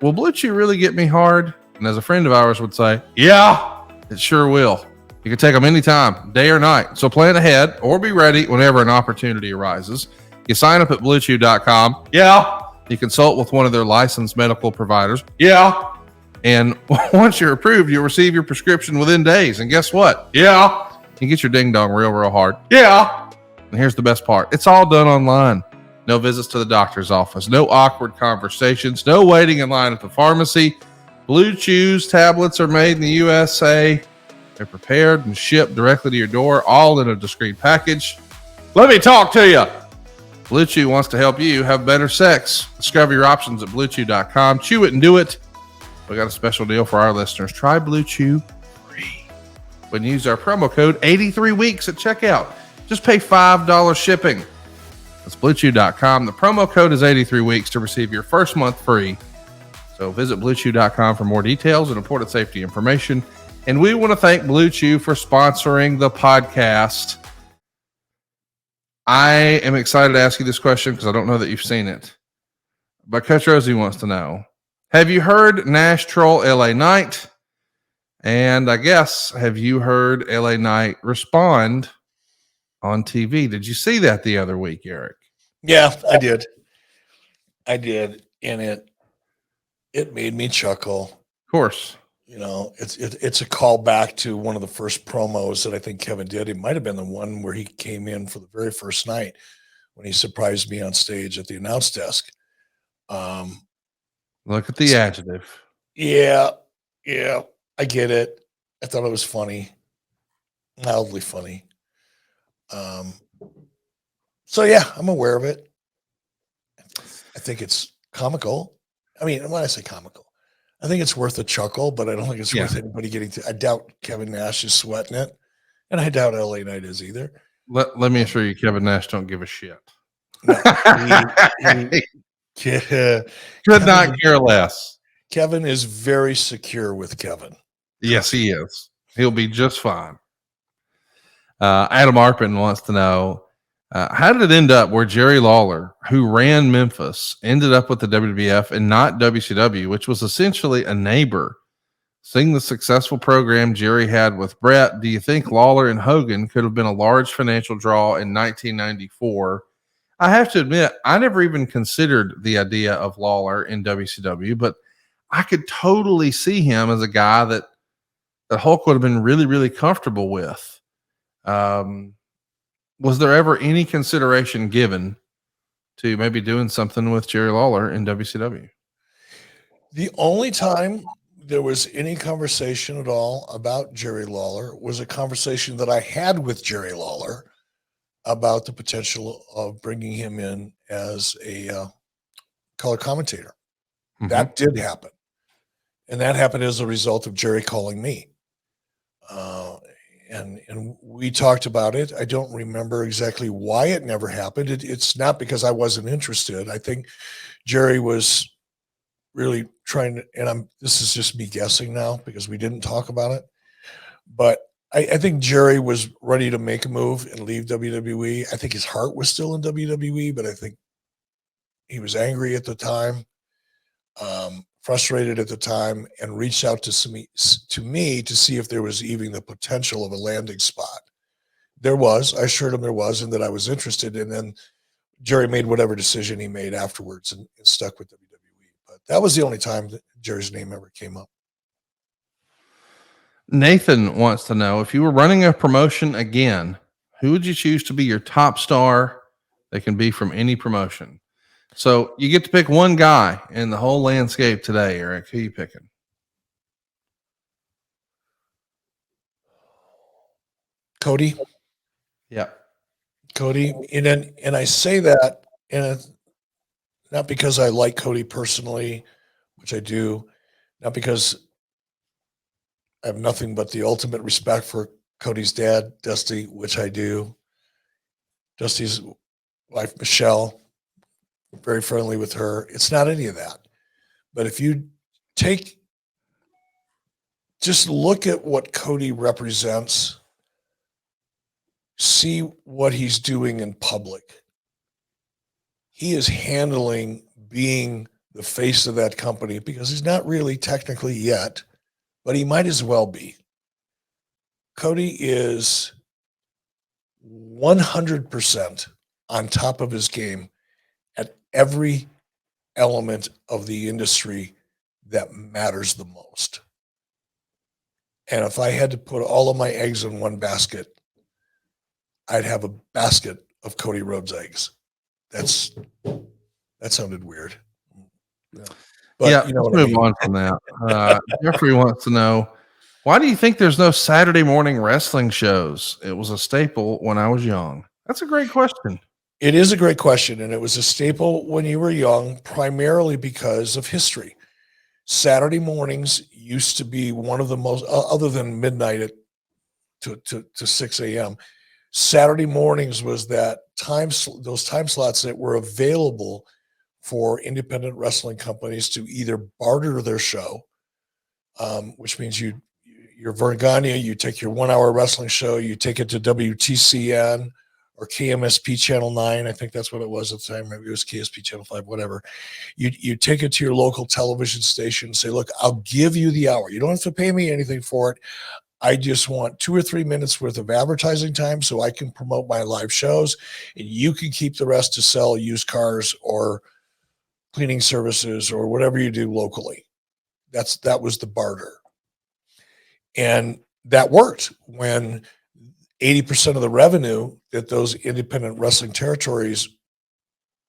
will Blue Chew really get me hard? And as a friend of ours would say, yeah, it sure will. You can take them anytime, day or night. So plan ahead or be ready whenever an opportunity arises. You sign up at BlueChew.com. Yeah. You consult with one of their licensed medical providers. Yeah. And once you're approved, you'll receive your prescription within days. And guess what? Yeah. You get your ding dong real hard. Yeah. And here's the best part. It's all done online. No visits to the doctor's office. No awkward conversations. No waiting in line at the pharmacy. Blue Chew's tablets are made in the USA. They're prepared and shipped directly to your door, all in a discreet package. Let me talk to you. Blue Chew wants to help you have better sex. Discover your options at BlueChew.com. Chew it and do it. We got a special deal for our listeners. Try Blue Chew free when you use our promo code 83weeks at checkout. Just pay $5 shipping. That's BlueChew.com. The promo code is 83weeks to receive your first month free. So visit BlueChew.com for more details and important safety information. And we want to thank Blue Chew for sponsoring the podcast. I am excited to ask you this question because I don't know that you've seen it. But Coach Rosie wants to know, have you heard Nash troll LA Knight? And I guess, have you heard LA Knight respond on TV? Did you see that the other week, Eric? Yeah, I did. And it made me chuckle. Of course. You know, it's a call back to one of the first promos that I think Kevin did. It might have been the one where he came in for the very first night when he surprised me on stage at the announce desk. Look at the adjective. Yeah, I get it. I thought it was funny, mildly funny. So yeah, I'm aware of it. I think it's comical. I mean, when I say comical, I think it's worth a chuckle, but I don't think it's worth anybody getting to. I doubt Kevin Nash is sweating it, and I doubt LA Knight is either. Let me assure you, Kevin Nash don't give a shit. No, Could not care less. Kevin is very secure with Kevin. Yes, he is. He'll be just fine. Adam Arpin wants to know, how did it end up where Jerry Lawler, who ran Memphis, ended up with the WWF and not WCW, which was essentially a neighbor? Seeing the successful program Jerry had with Brett, do you think Lawler and Hogan could have been a large financial draw in 1994? I have to admit, I never even considered the idea of Lawler in WCW, but I could totally see him as a guy that Hulk would have been really, really comfortable with. Was there ever any consideration given to maybe doing something with Jerry Lawler in WCW? The only time there was any conversation at all about Jerry Lawler was a conversation that I had with Jerry Lawler about the potential of bringing him in as a color commentator. Mm-hmm. That did happen. And that happened as a result of Jerry calling me. And we talked about it. I don't remember exactly why it never happened. It's not because I wasn't interested. I think Jerry was really trying to, and this is just me guessing now because we didn't talk about it. But I think Jerry was ready to make a move and leave WWE. I think his heart was still in WWE, but I think he was angry at the time, frustrated at the time, and reached out to me to see if there was even the potential of a landing spot. There was. I assured him there was, and that I was interested. And then Jerry made whatever decision he made afterwards and stuck with WWE. But that was the only time that Jerry's name ever came up. Nathan wants to know, if you were running a promotion again, who would you choose to be your top star? They can be from any promotion. So you get to pick one guy in the whole landscape today, Eric. Who are you picking? Cody. Yeah. Cody. And I say that, and not because I like Cody personally, which I do, not because I have nothing but the ultimate respect for Cody's dad, Dusty, which I do. Dusty's wife, Michelle, very friendly with her. It's not any of that. But if you just look at what Cody represents, see what he's doing in public. He is handling being the face of that company because he's not really technically yet, but he might as well be. Cody is 100% on top of his game at every element of the industry that matters the most. And if I had to put all of my eggs in one basket, I'd have a basket of Cody Rhodes eggs. That sounded weird. Yeah. But yeah, you know let's what I move mean. on from that. Jeffrey wants to know, why do you think there's no Saturday morning wrestling shows? It was a staple when I was young. That's a great question. It is a great question, and it was a staple when you were young, primarily because of history. Saturday mornings used to be one of the most, other than midnight to 6 a.m., Saturday mornings was that those time slots that were available for independent wrestling companies to either barter their show, which means you're Vergania, you take your 1 hour wrestling show, you take it to WTCN or KMSP Channel 9. I think that's what it was at the time. Maybe it was KSP Channel 5, whatever. You take it to your local television station and say, look, I'll give you the hour. You don't have to pay me anything for it. I just want 2 or 3 minutes worth of advertising time so I can promote my live shows, and you can keep the rest to sell used cars or cleaning services or whatever you do locally. That was the barter. And that worked when 80% of the revenue that those independent wrestling territories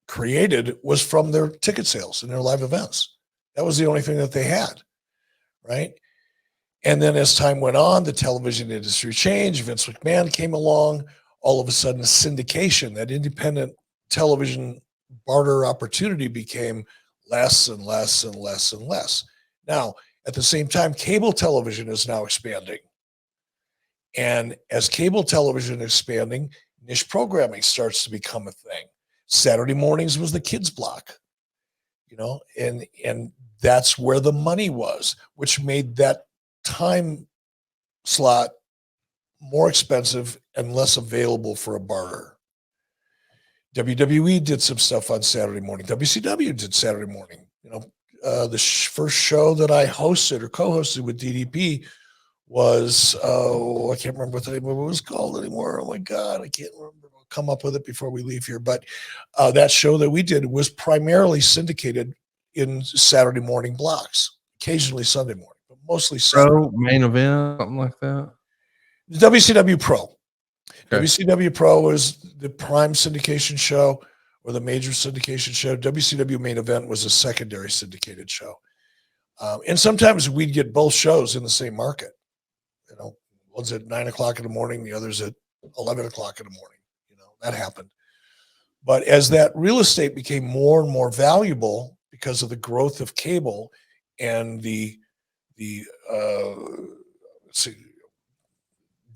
created was from their ticket sales and their live events. That was the only thing that they had, right? And then as time went on, the television industry changed. Vince McMahon came along. All of a sudden, syndication, that independent television barter opportunity became less and less and less and less. Now, at the same time, cable television is now expanding. And as cable television is expanding, niche programming starts to become a thing. Saturday mornings was the kids block, and that's where the money was, which made that time slot more expensive and less available for a barter. WWE did some stuff on Saturday morning. WCW did Saturday morning. The first show that I hosted or co-hosted with DDP was, I can't remember what the name of it was called anymore. Oh my God, I can't remember. I'll come up with it before we leave here. But that show that we did was primarily syndicated in Saturday morning blocks, occasionally Sunday morning, but mostly Saturday. Pro main event, something like that. WCW Pro. Okay. WCW Pro was the prime syndication show or the major syndication show. WCW Main Event was a secondary syndicated show. And sometimes we'd get both shows in the same market. One's at 9 o'clock in the morning, the other's at 11 o'clock in the morning. That happened. But as that real estate became more and more valuable because of the growth of cable and the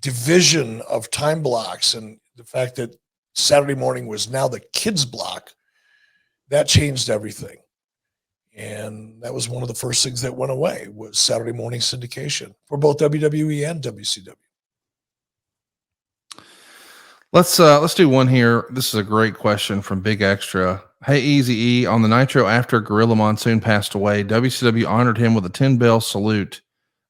division of time blocks and the fact that Saturday morning was now the kids block, that changed everything. And that was one of the first things that went away was Saturday morning syndication for both WWE and WCW. Let's do one here. This is a great question from Big Extra. Hey, Easy E, on the Nitro after Gorilla Monsoon passed away, WCW honored him with a 10-bell salute.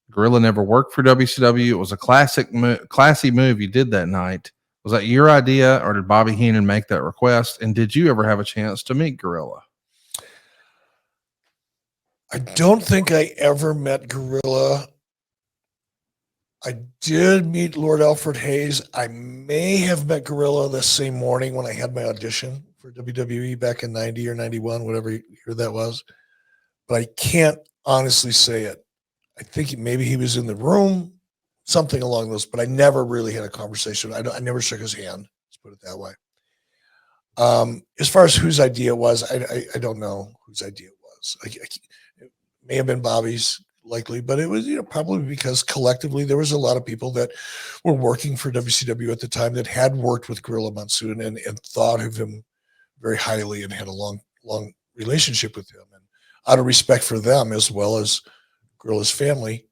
Gorilla never worked for WCW. It was a classy move you did that night. Was that your idea, or did Bobby Heenan make that request? And did you ever have a chance to meet Gorilla? I don't think I ever met Gorilla. I did meet Lord Alfred Hayes. I may have met Gorilla the same morning when I had my audition for WWE back in 90 or 91, whatever year that was. But I can't honestly say it. I think maybe he was in the room, something along those, but I never really had a conversation. I never shook his hand, let's put it that way. As far as whose idea it was, I don't know whose idea it was. It may have been Bobby's. likely, but it was, probably because collectively there was a lot of people that were working for WCW at the time that had worked with Gorilla Monsoon and thought of him very highly and had a long relationship with him. And out of respect for them as well as Gorilla's family,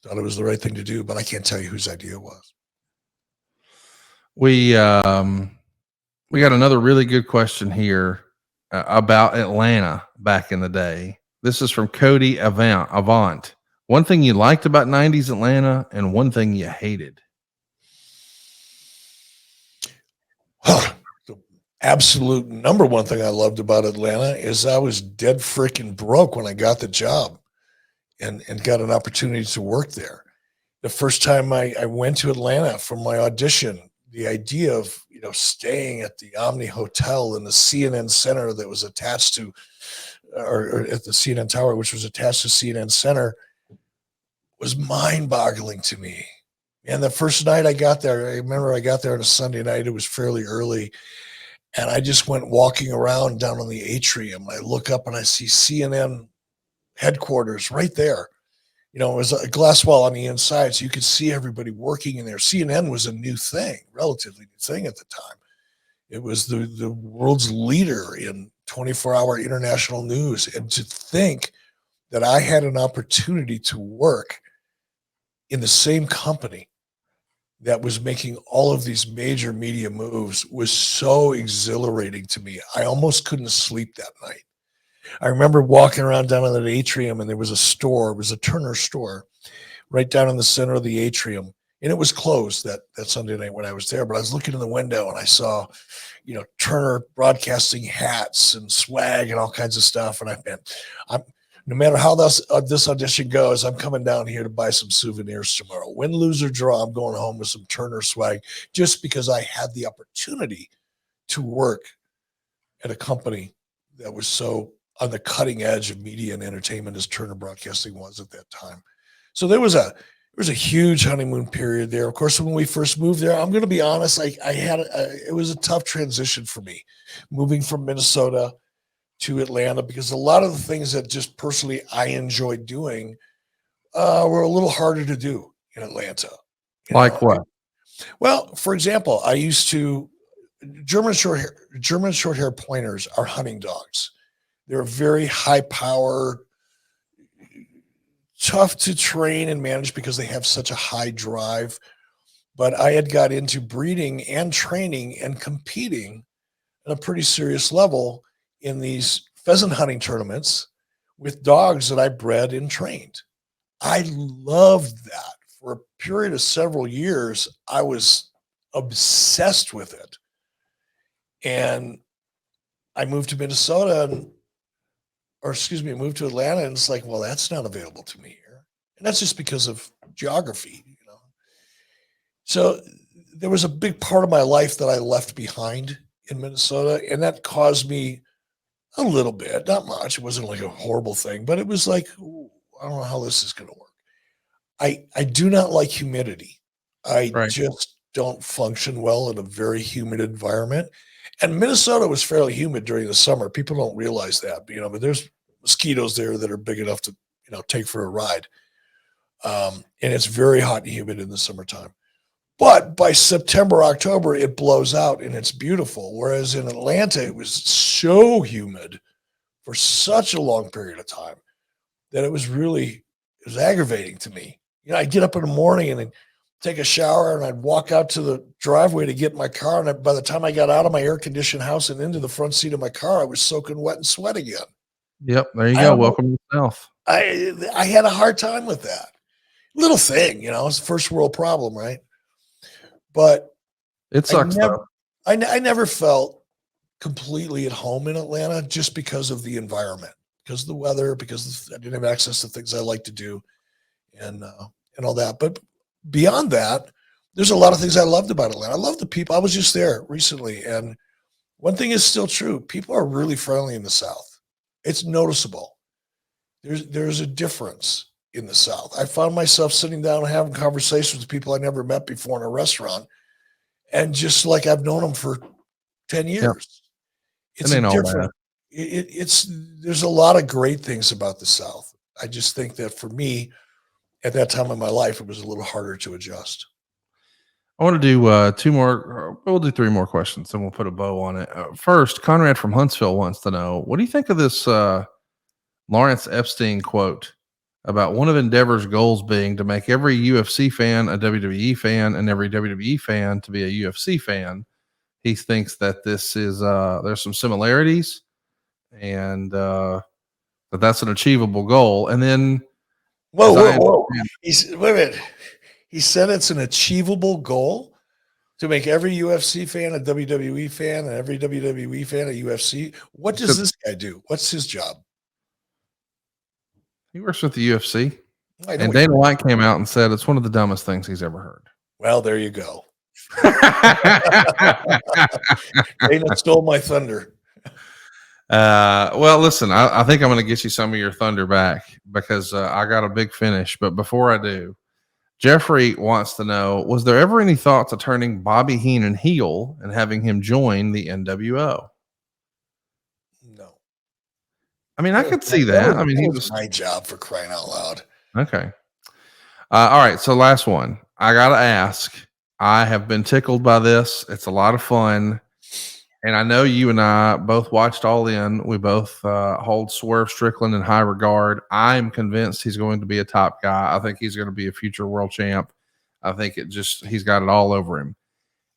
thought it was the right thing to do, but I can't tell you whose idea it was. We got another really good question here about Atlanta back in the day. This is from Cody Avant. One thing you liked about 90s Atlanta and one thing you hated. The absolute number one thing I loved about Atlanta is I was dead freaking broke when I got the job and got an opportunity to work there. The first time I went to Atlanta for my audition, the idea of staying at the Omni Hotel in the CNN Center that was attached to, or at the CNN Tower, which was attached to CNN Center, was mind-boggling to me. And the first night I got there, I remember I got there on a Sunday night. It was fairly early, and I just went walking around down on the atrium. I look up and I see CNN headquarters right there. It was a glass wall on the inside, so you could see everybody working in there. CNN was a new thing, relatively new thing at the time. It was the world's leader in 24-hour international news. And to think that I had an opportunity to work in the same company that was making all of these major media moves was so exhilarating to me. I almost couldn't sleep that night. I remember walking around down in that atrium, and there was a store. It was a Turner store right down in the center of the atrium. And it was closed that Sunday night when I was there. But I was looking in the window and I saw, Turner broadcasting hats and swag and all kinds of stuff. And no matter how this audition goes, I'm coming down here to buy some souvenirs tomorrow. Win, lose, or draw, I'm going home with some Turner swag just because I had the opportunity to work at a company that was so on the cutting edge of media and entertainment as Turner Broadcasting was at that time. So there was a huge honeymoon period there. Of course, when we first moved there, I'm going to be honest, it was a tough transition for me moving from Minnesota to Atlanta, because a lot of the things that just personally I enjoyed doing were a little harder to do in Atlanta. Like what? Well, for example, I used to German short hair pointers are hunting dogs. They're very high power, tough to train and manage because they have such a high drive. But I had got into breeding and training and competing at a pretty serious level in these pheasant hunting tournaments with dogs that I bred and trained. I loved that. For a period of several years, I was obsessed with it. And I moved to Minnesota moved to Atlanta, and it's like, well, that's not available to me here. And that's just because of geography, So there was a big part of my life that I left behind in Minnesota, and that caused me a little bit, not much. It wasn't like a horrible thing, but it was like, ooh, I don't know how this is going to work. I do not like humidity. I just don't function well in a very humid environment. And Minnesota was fairly humid during the summer. People don't realize that, but there's mosquitoes there that are big enough to, take for a ride. And it's very hot and humid in the summertime. But by September, October, it blows out and it's beautiful. Whereas in Atlanta, it was so humid for such a long period of time that it was aggravating to me. I'd get up in the morning and take a shower, and I'd walk out to the driveway to get in my car. And by the time I got out of my air-conditioned house and into the front seat of my car, I was soaking wet and sweat again. Yep, there you go. Welcome to the South. I had a hard time with that. Little thing, it's a first world problem, right? But it sucks. I never felt completely at home in Atlanta just because of the environment, because of the weather, because I didn't have access to things I like to do, and all that. But beyond that, there's a lot of things I loved about Atlanta. I love the people. I was just there recently, and one thing is still true: people are really friendly in the South. It's noticeable. There's a difference in the South. I found myself sitting down and having conversations with people I never met before in a restaurant, and just like I've known them for 10 years. It's different. There's a lot of great things about the South. I just think that for me, at that time in my life, it was a little harder to adjust. I want to do two more. We'll do three more questions, and we'll put a bow on it. First, Conrad from Huntsville wants to know, what do you think of this Lawrence Epstein quote about one of Endeavor's goals being to make every UFC fan a WWE fan and every WWE fan to be a UFC fan? He thinks that this is there's some similarities, and that's an achievable goal. And then, whoa! Wait a minute. He said it's an achievable goal to make every UFC fan a WWE fan and every WWE fan a UFC. What does this guy do? What's his job? He works with the UFC. And Dana White came out and said it's one of the dumbest things he's ever heard. Well, there you go. Dana stole my thunder. Well, listen, I think I'm going to get you some of your thunder back because I got a big finish. But before I do, Jeffrey wants to know, was there ever any thought to turning Bobby Heenan heel and having him join the NWO? No. I mean, I could see that. I mean, he was my job, for crying out loud. Okay. All right. So last one, I got to ask, I have been tickled by this. It's a lot of fun. And I know you and I both watched All In. We both hold Swerve Strickland in high regard. I'm convinced he's going to be a top guy. I think he's going to be a future world champ. I think he's got it all over him.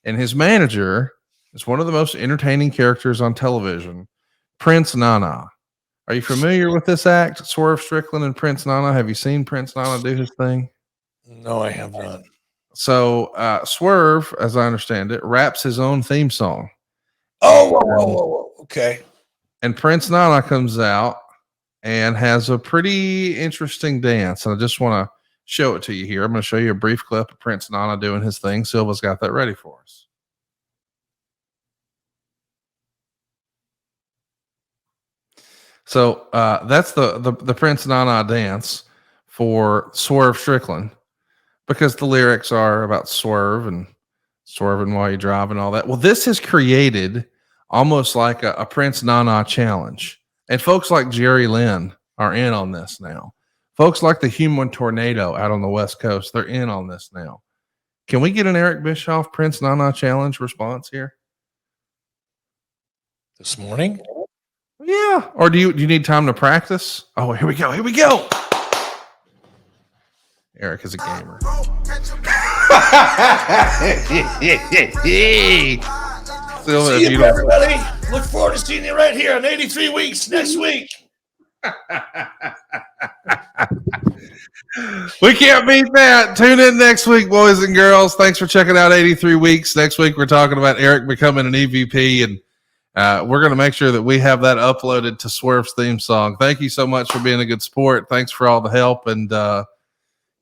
And his manager is one of the most entertaining characters on television, Prince Nana. Are you familiar with this act, Swerve Strickland and Prince Nana? Have you seen Prince Nana do his thing? No, I have not. So Swerve, as I understand it, raps his own theme song. Whoa. Okay. And Prince Nana comes out and has a pretty interesting dance. And I just want to show it to you here. I'm going to show you a brief clip of Prince Nana doing his thing. Silva's got that ready for us. So that's the Prince Nana dance for Swerve Strickland, because the lyrics are about Swerve and swerving while you drive and all that. Well, this has created almost like a Prince Nana challenge. And folks like Jerry Lynn are in on this now. Folks like the Human Tornado out on the West Coast, they're in on this now. Can we get an Eric Bischoff Prince Nana challenge response here? This morning? Yeah. Or do you need time to practice? Oh, here we go. Eric is a gamer. See you, everybody. Look forward to seeing you right here on 83 Weeks next week. We can't beat that. Tune in next week, boys and girls. Thanks for checking out 83 Weeks. Next week, we're talking about Eric becoming an EVP, and we're going to make sure that we have that uploaded to Swerve's theme song. Thank you so much for being a good sport. Thanks for all the help. And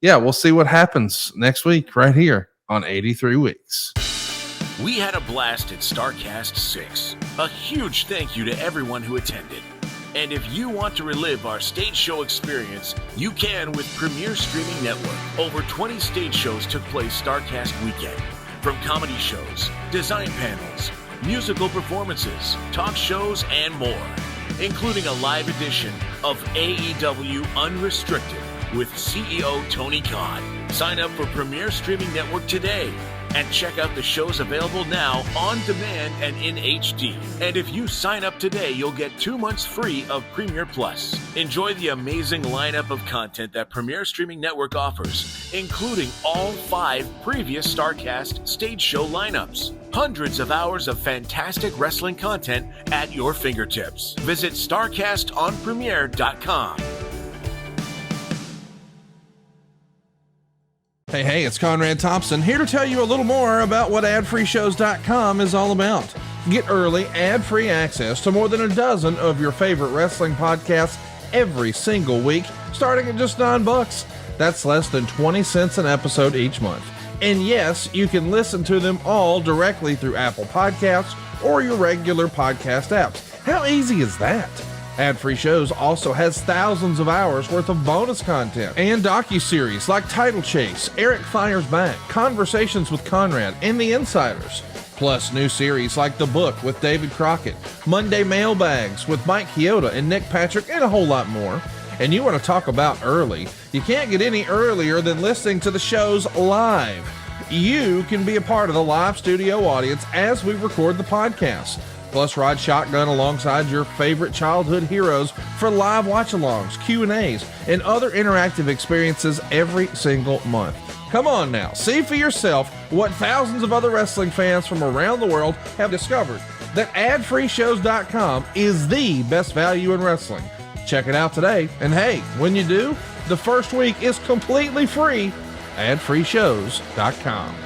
yeah, we'll see what happens next week right here on 83 Weeks. We had a blast at StarCast 6. A huge thank you to everyone who attended. And if you want to relive our stage show experience, you can with Premier Streaming Network. Over 20 stage shows took place StarCast weekend. From comedy shows, design panels, musical performances, talk shows, and more. Including a live edition of AEW Unrestricted with CEO Tony Khan. Sign up for Premier Streaming Network today and check out the shows available now on demand and in HD. And if you sign up today, you'll get 2 months free of Premier Plus. Enjoy the amazing lineup of content that Premier Streaming Network offers, including all 5 previous StarCast stage show lineups. Hundreds of hours of fantastic wrestling content at your fingertips. Visit StarCastOnPremiere.com. Hey, it's Conrad Thompson here to tell you a little more about what AdFreeShows.com is all about. Get early, ad-free access to more than a dozen of your favorite wrestling podcasts every single week, starting at just $9. That's less than 20 cents an episode each month. And yes, you can listen to them all directly through Apple Podcasts or your regular podcast apps. How easy is that? Ad-Free Shows also has thousands of hours worth of bonus content and docuseries like Title Chase, Eric Fires Back, Conversations with Conrad, and The Insiders. Plus new series like The Book with David Crockett, Monday Mailbags with Mike Chioda and Nick Patrick, and a whole lot more. and you want to talk about early, you can't get any earlier than listening to the shows live. You can be a part of the live studio audience as we record the podcast. Plus, ride shotgun alongside your favorite childhood heroes for live watch-alongs, Q&As, and other interactive experiences every single month. Come on now, see for yourself what thousands of other wrestling fans from around the world have discovered, that adfreeshows.com is the best value in wrestling. Check it out today, and hey, when you do, the first week is completely free. adfreeshows.com.